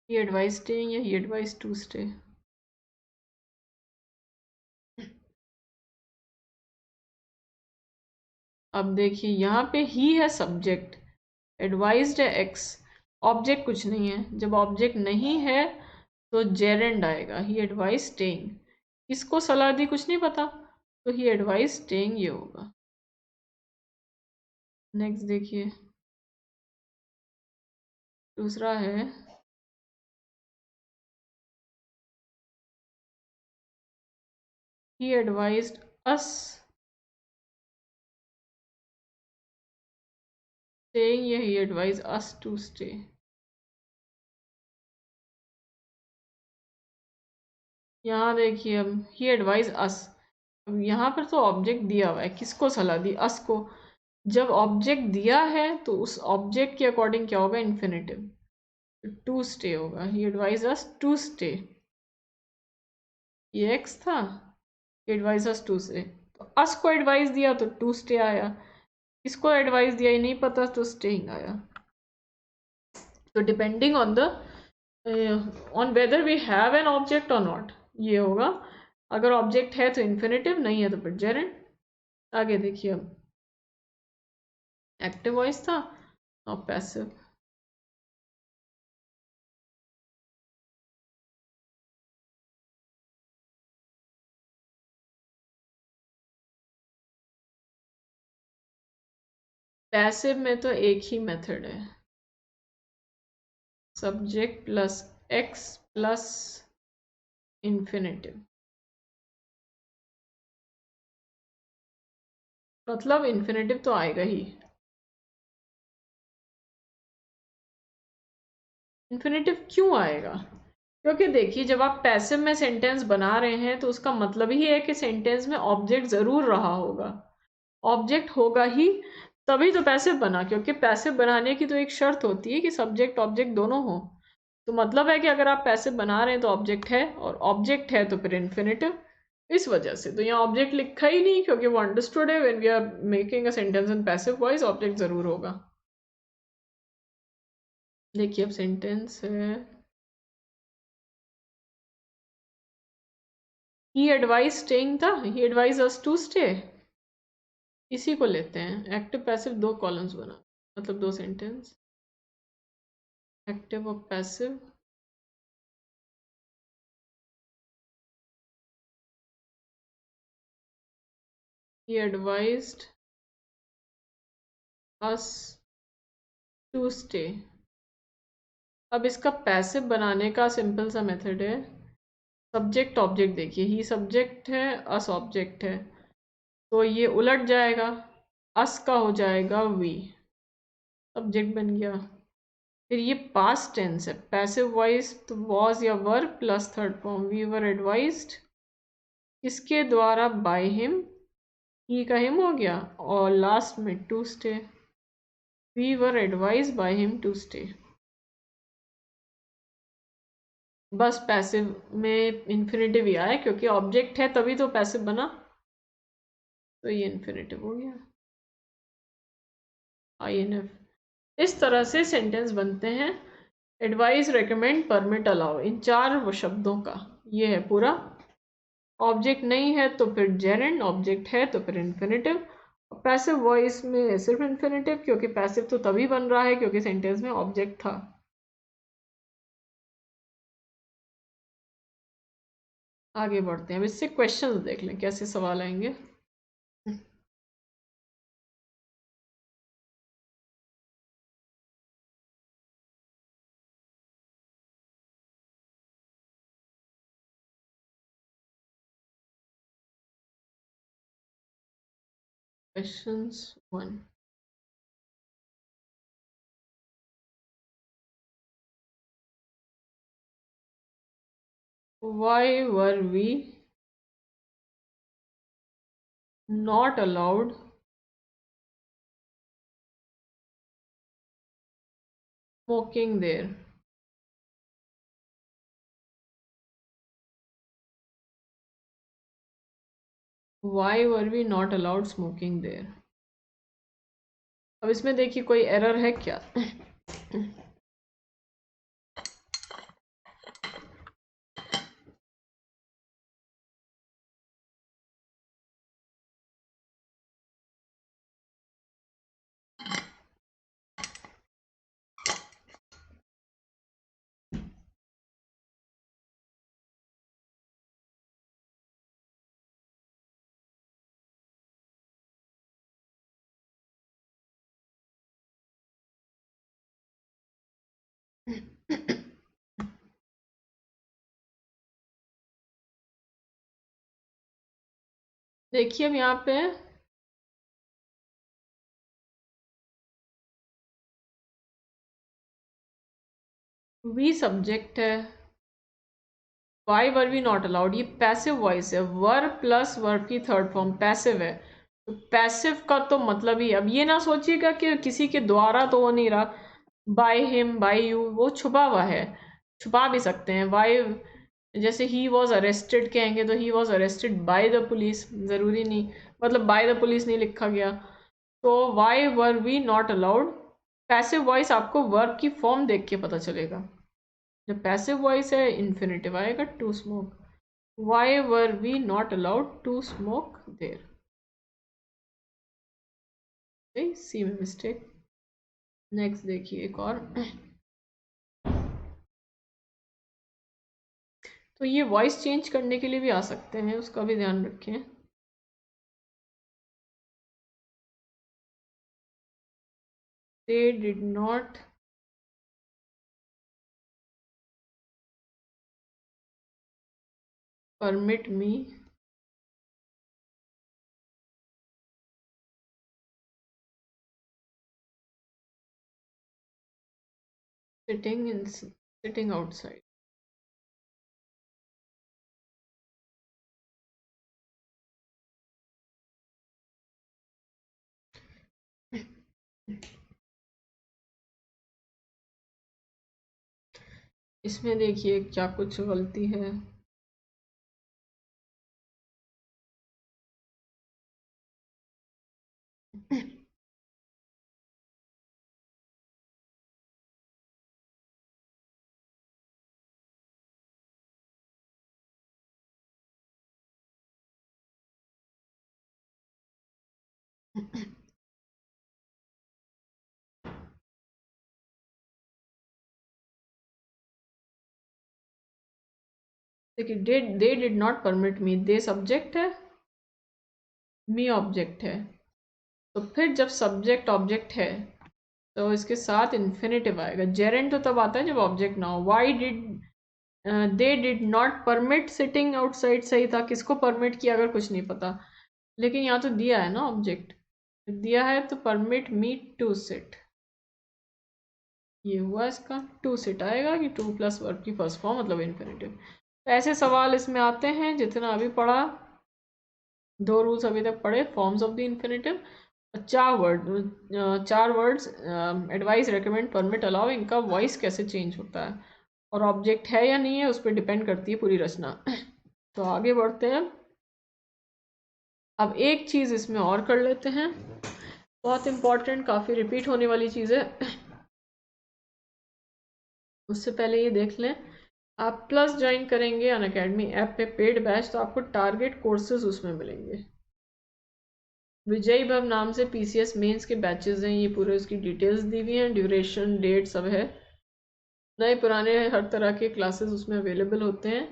He advised staying या ही एडवाइज्ड टू स्टे। अब देखिए यहाँ पे ही है सब्जेक्ट, एडवाइज्ड है एक्स, ऑब्जेक्ट कुछ नहीं है। जब ऑब्जेक्ट नहीं है तो जेरेंड आएगा, ही एडवाइज स्टेइंग। किसको सलाह दी कुछ नहीं पता, तो ही एडवाइज स्टेइंग ये होगा। नेक्स्ट देखिए दूसरा है ही एडवाइज्ड अस स्टेइंग, या ही एडवाइज अस टू स्टे। यहाँ देखिए अब ही एडवाइज अस, अब यहाँ पर तो ऑब्जेक्ट दिया हुआ है, किसको सलाह दी, अस को। जब ऑब्जेक्ट दिया है तो उस ऑब्जेक्ट के अकॉर्डिंग क्या होगा, इन्फिनेटिव, टू स्टे होगा। ही एडवाइज अस टू स्टे, ये एक्स था, एडवाइज अस टू स्टे, तो अस को एडवाइस दिया तो टू स्टे आया, इसको एडवाइस दिया ये नहीं पता तो स्टेइंग आया। तो depending on the on whether we have an object और नॉट, ये होगा। अगर ऑब्जेक्ट है तो इन्फिनेटिव, नहीं है तो फिर जेरेंड। आगे देखिए अब एक्टिव वॉइस था और पैसिव। पैसिव में तो एक ही मेथड है, subject plus x plus infinitive, मतलब इन्फिनेटिव तो आएगा ही। इन्फिनेटिव क्यों आएगा, क्योंकि देखिए जब आप पैसिव में सेंटेंस बना रहे हैं तो उसका मतलब ही है कि सेंटेंस में ऑब्जेक्ट ज़रूर रहा होगा, ऑब्जेक्ट होगा ही तभी तो पैसिव बना, क्योंकि पैसिव बनाने की तो एक शर्त होती है कि सब्जेक्ट ऑब्जेक्ट दोनों हो। तो मतलब है कि अगर आप पैसिव बना रहे हैं तो ऑब्जेक्ट है, और ऑब्जेक्ट है तो फिर इन्फिनेटिव। इस वजह से तो यहाँ ऑब्जेक्ट लिखा ही नहीं, क्योंकि वो अंडरस्टूड है when we are making a sentence in passive voice object ज़रूर होगा। देखिए अब सेंटेंस है ही एडवाइज स्टेइंग था, ही एडवाइज अस टू स्टे, इसी को लेते हैं एक्टिव पैसिव, दो कॉलम्स बना, मतलब दो सेंटेंस एक्टिव और passive. He advised us to stay. अब इसका पैसिव बनाने का सिंपल सा मेथड है, सब्जेक्ट ऑब्जेक्ट, देखिए ही सब्जेक्ट है अस ऑब्जेक्ट है, तो ये उलट जाएगा, अस का हो जाएगा वी, सब्जेक्ट बन गया। फिर ये पास्ट टेंस है, पैसिव वॉइस तो वॉज या were plus third form, we were advised इसके द्वारा बाय हिम, ही का हिम हो गया, और लास्ट में to stay, we were advised by him to stay. बस पैसिव में इन्फिनेटिव ही आया, क्योंकि ऑब्जेक्ट है तभी तो पैसिव बना, तो ये इन्फिनेटिव हो गया, INF। इस तरह से सेंटेंस बनते हैं, एडवाइस, रेकमेंड, परमिट, अलाउ, इन चार शब्दों का ये है पूरा। ऑब्जेक्ट नहीं है तो फिर जेरेंड, ऑब्जेक्ट है तो फिर इन्फिनेटिव। पैसिव वॉइस में सिर्फ इन्फिनेटिव, क्योंकि पैसिव तो तभी बन रहा है क्योंकि सेंटेंस में ऑब्जेक्ट था। आगे बढ़ते हैं, अब इससे क्वेश्चंस देख लें कैसे सवाल आएंगे। Questions 1, why were we not allowed smoking there? Why were we not allowed smoking there? अब इसमें देखिए कोई एरर है क्या? देखिए अब यहाँ पे वी सब्जेक्ट है, why were we not allowed, ये पैसिव वॉइस है, वर प्लस वर्ब की थर्ड फॉर्म पैसिव है। तो पैसिव का तो मतलब ही, अब ये ना सोचिएगा कि किसी के द्वारा तो हो नहीं रहा, बाय हिम बाय यू वो छुपा हुआ है, छुपा भी सकते हैं। वाई जैसे ही वॉज अरेस्टेड कहेंगे तो he was arrested by the police, ज़रूरी नहीं, मतलब बाय द पुलिस नहीं लिखा गया। तो why were we not allowed, passive voice आपको वर्ब की फॉर्म देख के पता चलेगा। जब पैसिव वॉइस है इन्फिनेटिव आएगा to smoke, why were we not allowed to smoke there, C में मिस्टेक। नेक्स्ट देखिए एक और, तो ये वॉइस चेंज करने के लिए भी आ सकते हैं, उसका भी ध्यान रखें। They did not permit me sitting outside. इसमें देखिए क्या कुछ गलती है। देखिए they did not permit me, they subject है, मी ऑब्जेक्ट है, तो फिर जब सब्जेक्ट ऑब्जेक्ट है तो इसके साथ इन्फिनेटिव आएगा। जेरेंट तो तब आता है जब ऑब्जेक्ट ना हो। Why did they did not permit sitting outside सही था, किसको परमिट किया अगर कुछ नहीं पता, लेकिन यहाँ तो दिया है ना ऑब्जेक्ट, दिया है तो परमिट मी टू सिट, ये हुआ इसका टू सिट आएगा कि टू प्लस वर्ब की फर्स्ट फॉर्म मतलब इन्फिनेटिव। तो ऐसे सवाल इसमें आते हैं जितना अभी पढ़ा, दो रूल्स अभी तक पढ़े, फॉर्म्स ऑफ द इन्फिनेटिव, चार words advice recommend permit allow, इनका वॉइस कैसे चेंज होता है और ऑब्जेक्ट है या नहीं है उस पर डिपेंड करती है पूरी रचना। तो आगे बढ़ते हैं, अब एक चीज़ इसमें और कर लेते हैं, बहुत इंपॉर्टेंट, काफ़ी रिपीट होने वाली चीज़ है। उससे पहले ये देख लें, आप प्लस ज्वाइन करेंगे अनअकैडमी ऐप पे पेड बैच तो आपको टारगेट कोर्सेज उसमें मिलेंगे। विजयी भव नाम से पीसीएस मेंस के बैचेस हैं, ये पूरे उसकी डिटेल्स दी हुई हैं, ड्यूरेशन डेट सब है, नए पुराने हर तरह के क्लासेस उसमें अवेलेबल होते हैं।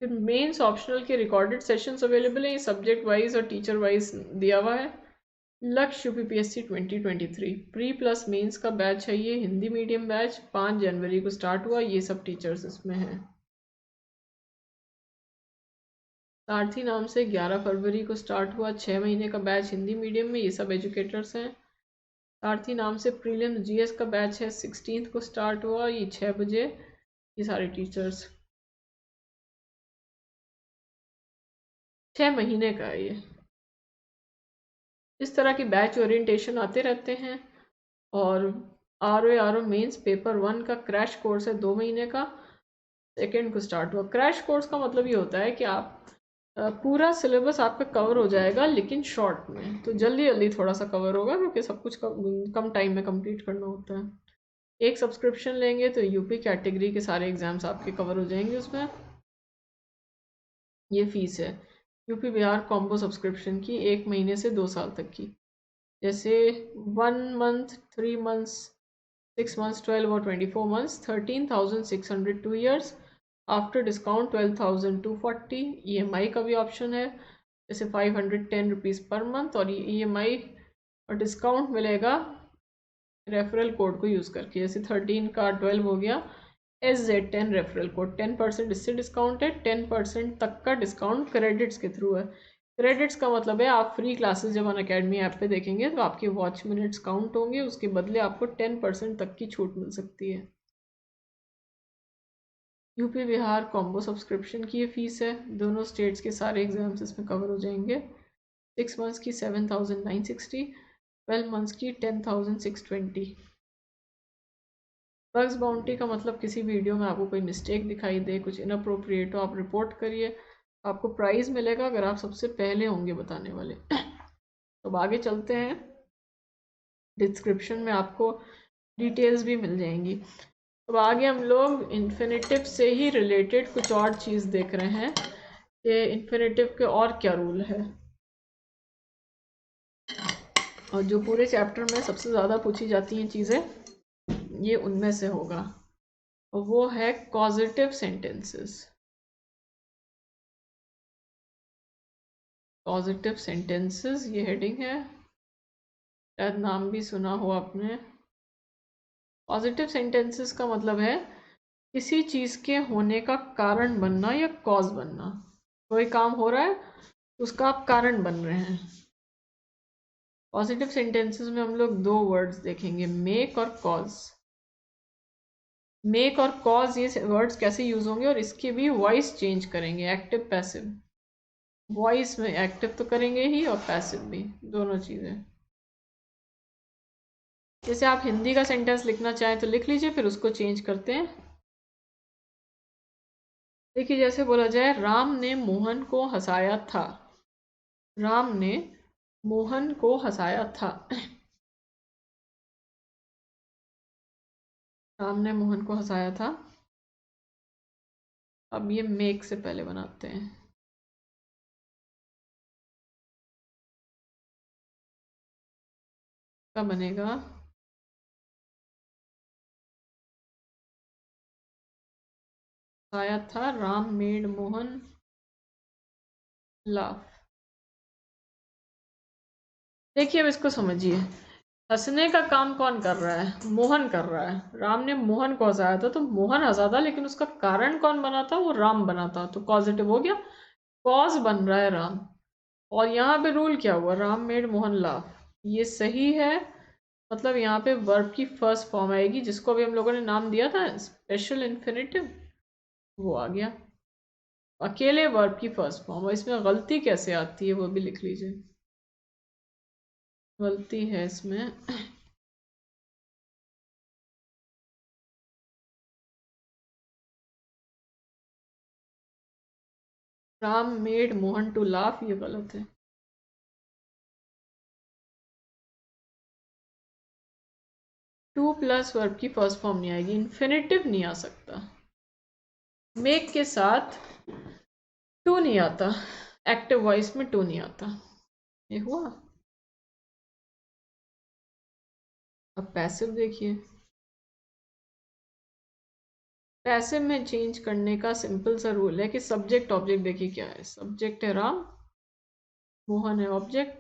फिर मेंस ऑप्शनल के रिकॉर्डेड सेशंस अवेलेबल हैं, सब्जेक्ट वाइज और टीचर वाइज दिया हुआ है। लक्ष्य यूपीपीएससी 2023 प्री प्लस मेंस का बैच है ये, हिंदी मीडियम बैच 5 जनवरी को स्टार्ट हुआ, ये सब टीचर्स इसमें हैं। सारथी नाम से 11 फरवरी को स्टार्ट हुआ, 6 महीने का बैच हिंदी मीडियम में, ये सब एजुकेटर्स हैं। सारथी नाम से प्रीलिम्स जीएस का बैच है, 16 को स्टार्ट हुआ, ये 6 बजे, ये सारे टीचर्स, 6 महीने का है ये। इस तरह की बैच ओरिएंटेशन आते रहते हैं। और आर ओ मेंस पेपर 1 का क्रैश कोर्स है 2 महीने का, 2 को स्टार्ट हुआ। क्रैश कोर्स का मतलब ये होता है कि आप पूरा सिलेबस आपका कवर हो जाएगा लेकिन शॉर्ट में, तो जल्दी जल्दी थोड़ा सा कवर होगा क्योंकि सब कुछ कम टाइम में कंप्लीट करना होता है। एक सब्सक्रिप्शन लेंगे तो यूपी कैटेगरी के सारे एग्जाम्स आपके कवर हो जाएंगे उसमें। ये फीस है यूपी बिहार कॉम्बो सब्सक्रिप्शन की, 1 महीने से 2 साल तक की। जैसे 1 month, 3 months, 6 months, 12 or 24 months, 13,600 2 years, after discount 12,240। EMI का भी ऑप्शन है, जैसे 510 रुपीज़ पर मंथ, और EMI और डिस्काउंट मिलेगा रेफरल कोड को यूज़ करके, जैसे 13 का 12 हो गया, SZ10 रेफरल कोड, 10% इससे डिस्काउंट है, 10% तक का डिस्काउंट क्रेडिट्स के थ्रू है। क्रेडिट्स का मतलब है आप फ्री क्लासेस जब अनअकैडमी ऐप पे देखेंगे तो आपके वॉच मिनट्स काउंट होंगे, उसके बदले आपको 10% तक की छूट मिल सकती है। यूपी बिहार कॉम्बो सब्सक्रिप्शन की ये फीस है, दोनों स्टेट्स के सारे एग्जाम्स इसमें कवर हो जाएंगे। 6 मंथ्स की 7,960, 12 मंथ्स की 10,620। बग्स बाउंटी का मतलब किसी वीडियो में आपको कोई मिस्टेक दिखाई दे, कुछ इनअप्रोप्रिएट हो, आप रिपोर्ट करिए, आपको प्राइज़ मिलेगा अगर आप सबसे पहले होंगे बताने वाले। तो अब आगे चलते हैं, डिस्क्रिप्शन में आपको डिटेल्स भी मिल जाएंगी। अब आगे हम लोग इन्फिनेटिव से ही रिलेटेड कुछ और चीज़ देख रहे हैं कि इन्फिनेटिव के और क्या रूल है, और जो पूरे चैप्टर में सबसे ज़्यादा पूछी जाती हैं चीज़ें, ये उनमें से होगा, और वो है कॉजेटिव सेंटेंसेस। पॉजिटिव सेंटेंसेस ये हेडिंग है, शायद नाम भी सुना हो आपने। पॉजिटिव सेंटेंसेस का मतलब है किसी चीज़ के होने का कारण बनना या कॉज बनना। कोई काम हो रहा है, उसका आप कारण बन रहे हैं। पॉजिटिव सेंटेंसेस में हम लोग 2 वर्ड्स देखेंगे, मेक और कॉज। मेक और कॉज ये वर्ड्स कैसे यूज होंगे, और इसके भी वॉइस चेंज करेंगे, एक्टिव पैसिव। वॉइस में एक्टिव तो करेंगे ही और पैसिव भी, दोनों चीज़ें। जैसे आप हिंदी का सेंटेंस लिखना चाहें तो लिख लीजिए, फिर उसको चेंज करते हैं। देखिए, जैसे बोला जाए, राम ने मोहन को हंसाया था। राम ने मोहन को हंसाया था। राम ने मोहन को हंसाया था। अब ये मेक से पहले बनाते हैं। क्या बनेगा? हंसाया था, राम मेड मोहन लाफ। देखिए, अब इसको समझिए, हंसने का काम कौन कर रहा है? मोहन कर रहा है। राम ने मोहन को हंसाया था तो मोहन हंसा था, लेकिन उसका कारण कौन बना था? वो राम बना था, तो पॉजिटिव हो गया, कॉज बन रहा है राम। और यहाँ पे रूल क्या हुआ? राम मेड मोहन लाफ, ये सही है। मतलब यहाँ पे वर्ब की फर्स्ट फॉर्म आएगी, जिसको अभी हम लोगों ने नाम दिया था स्पेशल इन्फिनेटिव, वो आ गया अकेले वर्ब की फर्स्ट फॉर्म। और इसमें गलती कैसे आती है वो भी लिख लीजिए। गलती है इसमें, Ram made Mohan to laugh, ये गलत है। टू प्लस वर्ब की फर्स्ट फॉर्म नहीं आएगी, इन्फिनेटिव नहीं आ सकता। मेक के साथ टू नहीं आता, एक्टिव वॉइस में टू नहीं आता। ये हुआ। अब पैसिव देखिए, पैसिव में चेंज करने का सिंपल सा रूल है कि सब्जेक्ट ऑब्जेक्ट, देखिए क्या है, सब्जेक्ट है राम, मोहन है ऑब्जेक्ट,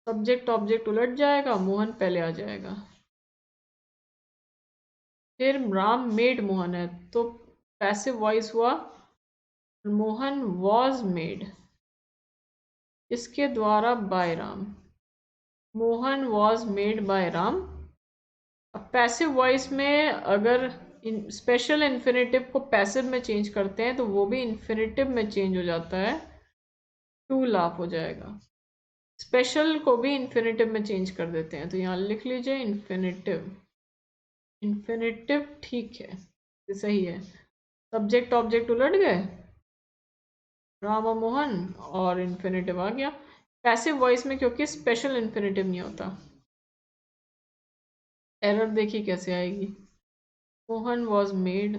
सब्जेक्ट ऑब्जेक्ट उलट जाएगा, मोहन पहले आ जाएगा। फिर राम मेड मोहन है तो पैसिव वॉइस हुआ मोहन वॉज मेड, इसके द्वारा by Ram, Mohan was made by Ram. अब पैसिव वॉइस में अगर स्पेशल इन्फिनेटिव को पैसिव में चेंज करते हैं तो वो भी इन्फिनेटिव में चेंज हो जाता है, टू लाफ हो जाएगा। स्पेशल को भी इन्फिनेटिव में चेंज कर देते हैं, तो यहाँ लिख लीजिए इन्फिनेटिव, इन्फिनेटिव ठीक है, ये सही है। सब्जेक्ट ऑब्जेक्ट उलट गए, राम और मोहन, और इन्फिनेटिव आ गया। पैसिव वॉइस में क्योंकि स्पेशल इन्फिनेटिव नहीं होता, एरर देखिए कैसे आएगी, Mohan was made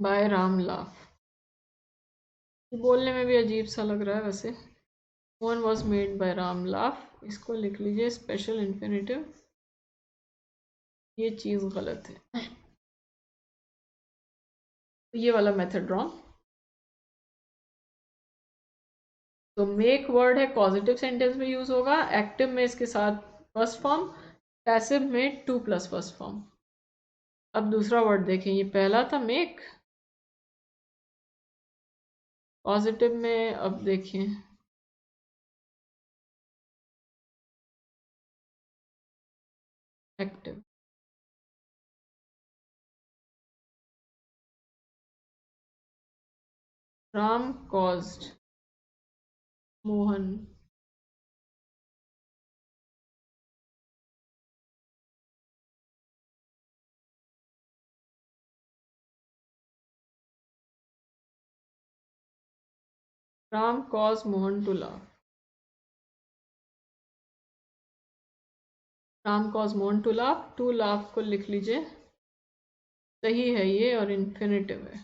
by Ram laugh, बोलने में भी अजीब सा लग रहा है वैसे। Mohan was made by Ram laugh, इसको लिख लीजिए स्पेशल इन्फिनेटिव, ये चीज़ गलत है, ये वाला मेथड रॉन्ग। तो मेक वर्ड है पॉजिटिव सेंटेंस में यूज होगा, एक्टिव में इसके साथ फर्स्ट फॉर्म, पैसिव में टू प्लस फर्स्ट फॉर्म। अब दूसरा वर्ड देखें, ये पहला था मेक, पॉजिटिव में अब देखें active, Ram caused Mohan, Ram cause Mohan to laugh, Ram cause Mohan to laugh को लिख लीजिए, सही है ये, और इन्फिनेटिव है,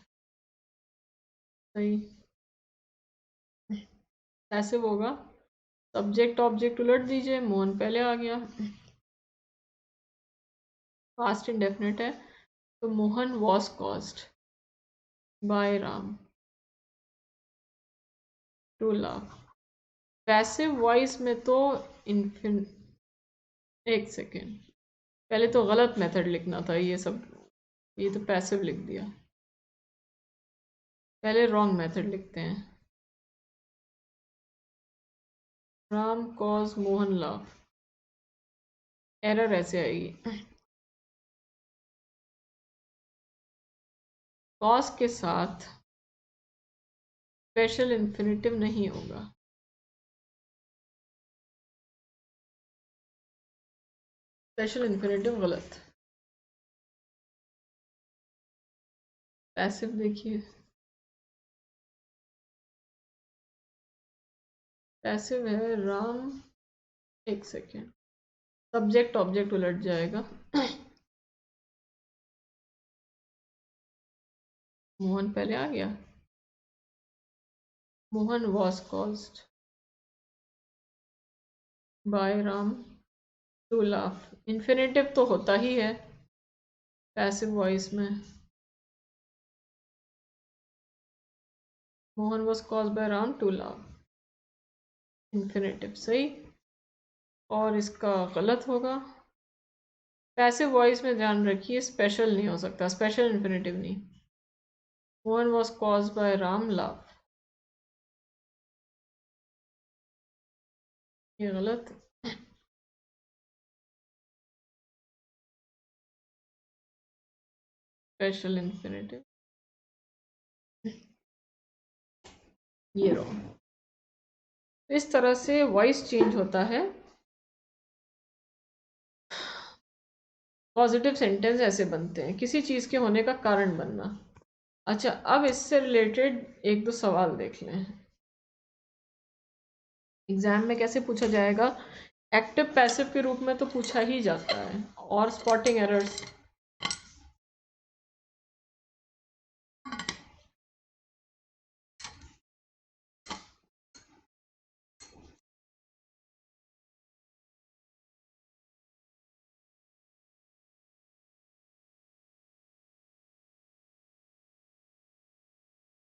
सही। ऐसे होगा, सब्जेक्ट ऑब्जेक्ट उलट दीजिए, मोहन पहले आ गया, पास्ट इंडेफिनिट है, तो Mohan was caused by Ram to laugh. Passive voice में तो इन्फिन, एक सेकेंड, पहले तो गलत मेथड लिखना था ये सब, ये तो पैसिव लिख दिया, पहले रॉन्ग मेथड लिखते हैं, Ram cause Mohan laugh, error ऐसे आएगी, कॉज के साथ स्पेशल इन्फिनेटिव नहीं होगा, स्पेशल इन्फिनेटिव गलत, पैसिव देखिए, पैसिव है राम, एक सेकेंड, सब्जेक्ट ऑब्जेक्ट उलट जाएगा, मोहन पहले आ गया, Mohan was caused by Ram to laugh, infinitive तो होता ही है पैसिव वॉइस में, Mohan was caused by Ram to laugh, infinitive सही, और इसका गलत होगा। पैसिव वॉइस में ध्यान रखिए स्पेशल नहीं हो सकता, स्पेशल इन्फिनेटिव नहीं, Mohan was caused by Ram laugh, ये गलत, स्पेशल इन्फिनेटिव, ये रॉन्ग। इस तरह से वॉइस चेंज होता है, पॉजिटिव सेंटेंस ऐसे बनते हैं, किसी चीज़ के होने का कारण बनना। अच्छा, अब इससे रिलेटेड एक दो सवाल देख लें, एग्जाम में कैसे पूछा जाएगा, एक्टिव पैसिव के रूप में तो पूछा ही जाता है, और spotting errors,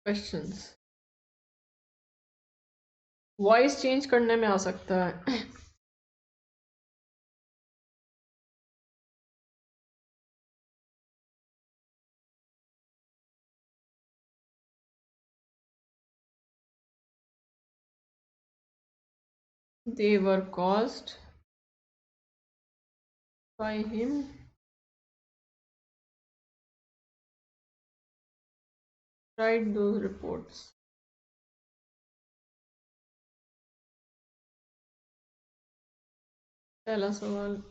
questions voice change करने में आ सकता है। They were caused by him write those reports. पहला सवाल।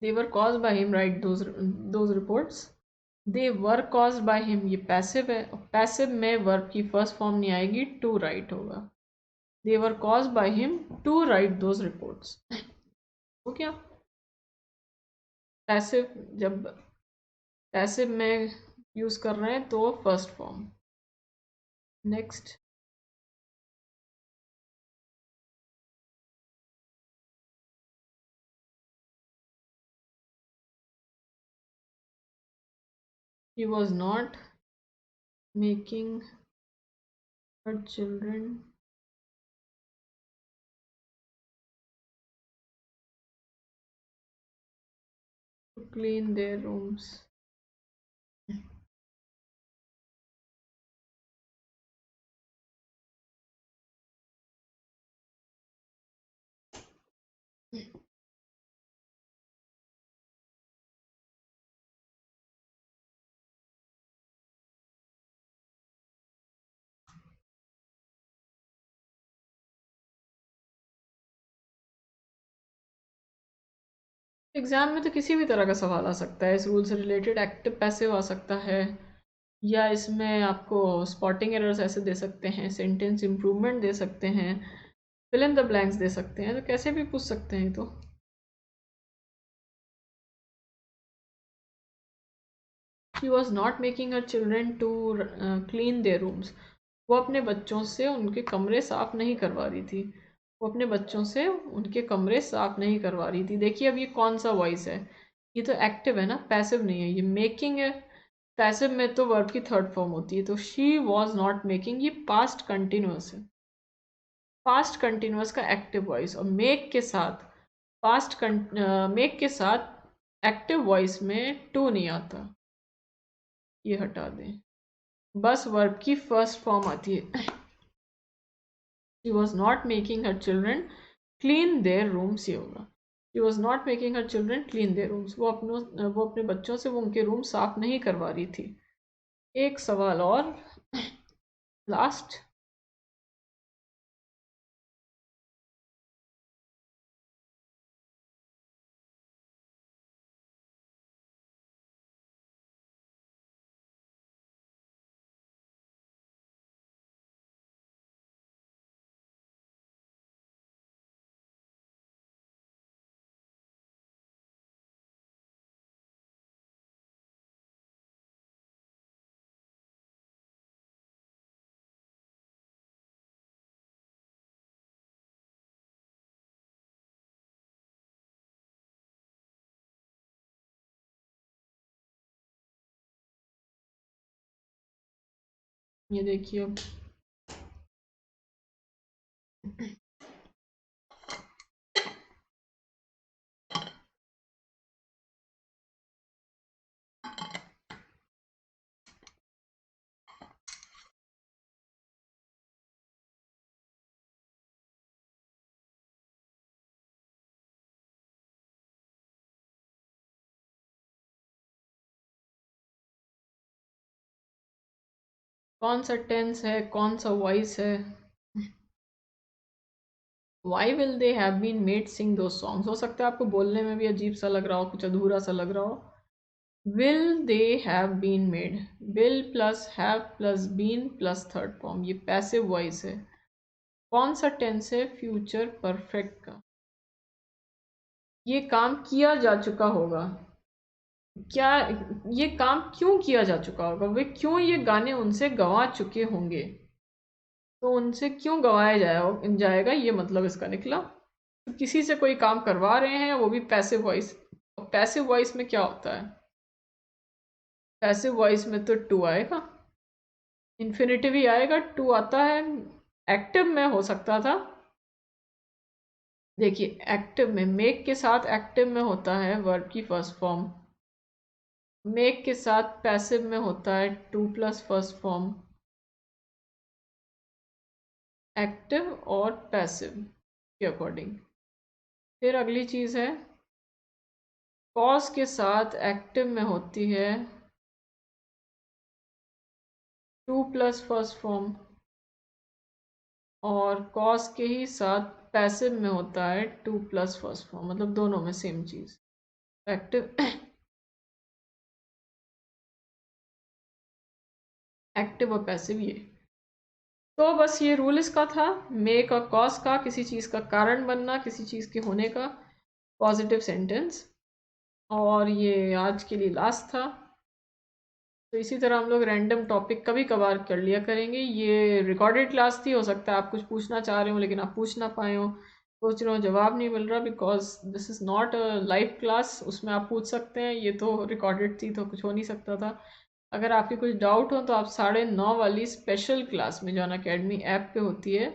They were caused by him write those reports. They were caused by him, ये पैसिव है, पैसिव में वर्ब की फर्स्ट फॉर्म नहीं आएगी, टू राइट होगा। They were caused by him to write those reports. हो क्या? पैसिव जब पैसिव में यूज कर रहे हैं तो first form. Next. He was not making her children to clean their rooms. Exam में तो किसी भी तरह का सवाल आ सकता है, इस रूल से रिलेटेड एक्टिव पैसिव आ सकता है, या इसमें आपको स्पॉटिंग एरर्स ऐसे दे सकते हैं, सेंटेंस इम्प्रूवमेंट दे सकते हैं, फिल इन द ब्लैंक्स दे सकते हैं, तो कैसे भी पूछ सकते हैं। तो she was not making her children to clean their rooms, वो अपने बच्चों से उनके कमरे साफ नहीं करवा रही थी, वो अपने बच्चों से उनके कमरे साफ नहीं करवा रही थी। देखिए अब ये कौन सा वॉइस है, ये तो एक्टिव है ना, पैसिव नहीं है, ये मेकिंग है। पैसिव में तो वर्ब की थर्ड फॉर्म होती है, तो शी वॉज नॉट मेकिंग ये पास्ट कंटिन्यूअस है, पास्ट कंटिन्यूअस का एक्टिव वॉइस। और मेक के साथ मेक के साथ एक्टिव वॉइस में टू नहीं आता, ये हटा दें, बस वर्ब की फर्स्ट फॉर्म आती है। She was not making her children clean their rooms, ये होगा। She was not making her children clean their rooms, वो अपने बच्चों से वो उनके रूम साफ नहीं करवा रही थी। एक सवाल और, लास्ट। ये देखिए अब कौन सा टेंस है, कौन सा वॉइस है। Why will they have been made sing दो सॉन्ग्स, हो सकता है आपको बोलने में भी अजीब सा लग रहा हो, कुछ अधूरा सा लग रहा हो, will they have been made, will plus have plus been plus third form, ये पैसिव वॉइस है। कौन सा टेंस है? फ्यूचर परफेक्ट का। ये काम किया जा चुका होगा। क्या ये काम क्यों किया जा चुका होगा? वे क्यों ये गाने उनसे गंवा चुके होंगे? तो उनसे क्यों गंवाया जाएगा, ये मतलब इसका निकला। तो किसी से कोई काम करवा रहे हैं, वो भी पैसिव वॉइस। पैसिव वॉइस में क्या होता है? पैसिव वॉइस में तो टू आएगा, इन्फिनिटिव ही आएगा, टू आता है। एक्टिव में हो सकता था, देखिए एक्टिव में मेक के साथ एक्टिव में होता है वर्ब की फर्स्ट फॉर्म, मेक के साथ पैसिव में होता है to plus first form, active और पैसिव के अकॉर्डिंग। फिर अगली चीज़ है कॉज के साथ एक्टिव में होती है टू प्लस फर्स्ट फॉर्म, और कॉज के ही साथ पैसिव में होता है टू प्लस फर्स्ट फॉर्म, मतलब दोनों में सेम चीज़ एक्टिव एक्टिव और पैसिव। ये तो बस ये रूल इसका था, मेक और कॉज का, किसी चीज़ का कारण बनना, किसी चीज़ के होने का, पॉजिटिव सेंटेंस। और ये आज के लिए लास्ट था। तो इसी तरह हम लोग रैंडम टॉपिक कभी कभार कर लिया करेंगे। ये रिकॉर्डेड क्लास थी, हो सकता है आप कुछ पूछना चाह रहे हो लेकिन आप पूछ ना पाए हो, सोच रहे हो जवाब नहीं मिल रहा, because this is not a live class. उसमें आप पूछ सकते हैं, ये तो रिकॉर्डेड थी तो कुछ हो नहीं सकता था। अगर आपके कुछ डाउट हो तो आप 9:30 वाली स्पेशल क्लास में जो अनअकैडमी ऐप पे होती है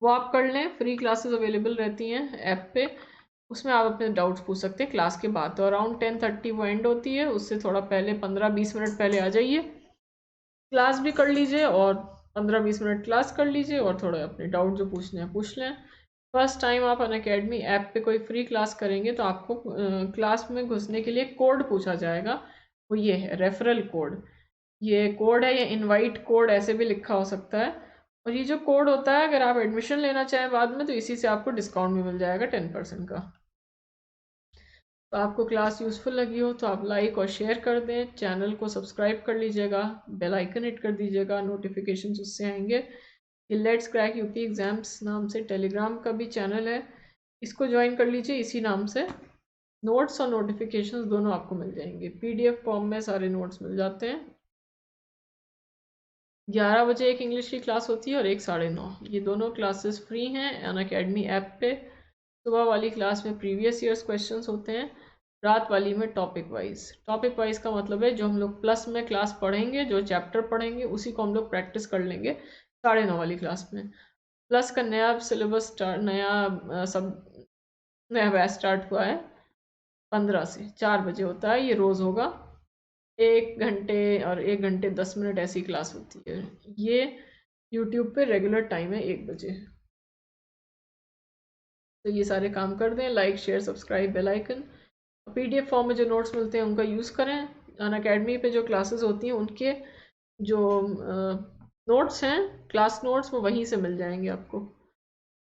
वो आप कर लें। फ्री क्लासेस अवेलेबल रहती हैं ऐप पे, उसमें आप अपने डाउट्स पूछ सकते हैं क्लास के बाद। तो अराउंड 10:30 वो एंड होती है, उससे थोड़ा पहले 15-20 मिनट पहले आ जाइए, क्लास भी कर लीजिए और 15-20 मिनट क्लास कर लीजिए और थोड़े अपने डाउट जो पूछने हैं पूछ लें। फर्स्ट टाइम आप अनअकैडमी ऐप पे कोई फ्री क्लास करेंगे तो आपको क्लास में घुसने के लिए कोड पूछा जाएगा, वो ये है रेफरल कोड। ये कोड है, ये इनवाइट कोड ऐसे भी लिखा हो सकता है। और ये जो कोड होता है, अगर आप एडमिशन लेना चाहें बाद में तो इसी से आपको डिस्काउंट भी मिल जाएगा 10% का। तो आपको क्लास यूज़फुल लगी हो तो आप लाइक और शेयर कर दें, चैनल को सब्सक्राइब कर लीजिएगा, बेल आइकन हिट कर दीजिएगा, नोटिफिकेशंस उससे आएंगे। ये लेट्स क्रैक यूपी एग्ज़ाम्स नाम से टेलीग्राम का भी चैनल है, इसको ज्वाइन कर लीजिए इसी नाम से। नोट्स और नोटिफिकेशंस दोनों आपको मिल जाएंगे, PDF फॉर्म में सारे नोट्स मिल जाते हैं। 11 बजे एक इंग्लिश की क्लास होती है और एक 9:30। ये दोनों क्लासेस फ्री हैं अनअकैडमी ऐप पे। सुबह वाली क्लास में प्रीवियस ईयर्स क्वेश्चंस होते हैं, रात वाली में टॉपिक वाइज। टॉपिक वाइज का मतलब है जो हम लोग प्लस में क्लास पढ़ेंगे, जो चैप्टर पढ़ेंगे उसी को हम लोग प्रैक्टिस कर लेंगे 9:30 वाली क्लास में। प्लस का नया सिलेबस नया बैच स्टार्ट हुआ है 15 से 4 बजे होता है, ये रोज़ होगा। 1 घंटे और 1 घंटे 10 मिनट ऐसी क्लास होती है। ये यूट्यूब पे रेगुलर टाइम है 1 बजे। तो ये सारे काम कर दें, like share subscribe bell icon. PDF form में जो नोट्स मिलते हैं उनका यूज़ करें। अनअकैडमी पे जो क्लासेस होती हैं उनके जो नोट्स हैं, क्लास नोट्स, वो वहीं से मिल जाएंगे आपको,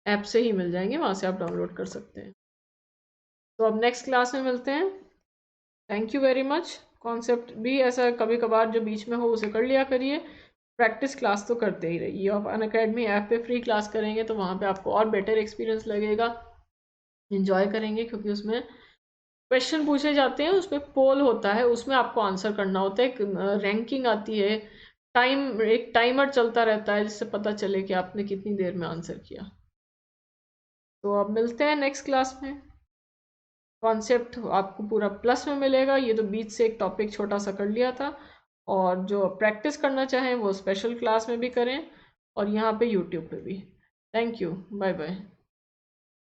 ऐप से ही मिल जाएंगे, वहाँ से आप डाउनलोड कर सकते हैं। तो अब नेक्स्ट क्लास में मिलते हैं। Thank you very much. Concept भी ऐसा कभी कभार जो बीच में हो उसे कर लिया करिए, प्रैक्टिस क्लास तो करते ही रहिए। आप अनअकैडमी ऐप पे फ्री क्लास करेंगे तो वहाँ पे आपको और बेटर एक्सपीरियंस लगेगा, इन्जॉय करेंगे, क्योंकि उसमें क्वेश्चन पूछे जाते हैं, उसमें पोल होता है, उसमें आपको आंसर करना होता है, एक रैंकिंग आती है, एक टाइमर चलता रहता है जिससे पता चले कि आपने कितनी देर में आंसर किया। तो अब मिलते हैं नेक्स्ट क्लास में। कॉन्सेप्ट आपको पूरा प्लस में मिलेगा, ये तो बीच से एक टॉपिक छोटा सा कर लिया था। और जो प्रैक्टिस करना चाहें वो स्पेशल क्लास में भी करें और यहाँ पे यूट्यूब पे भी। Thank you, bye bye.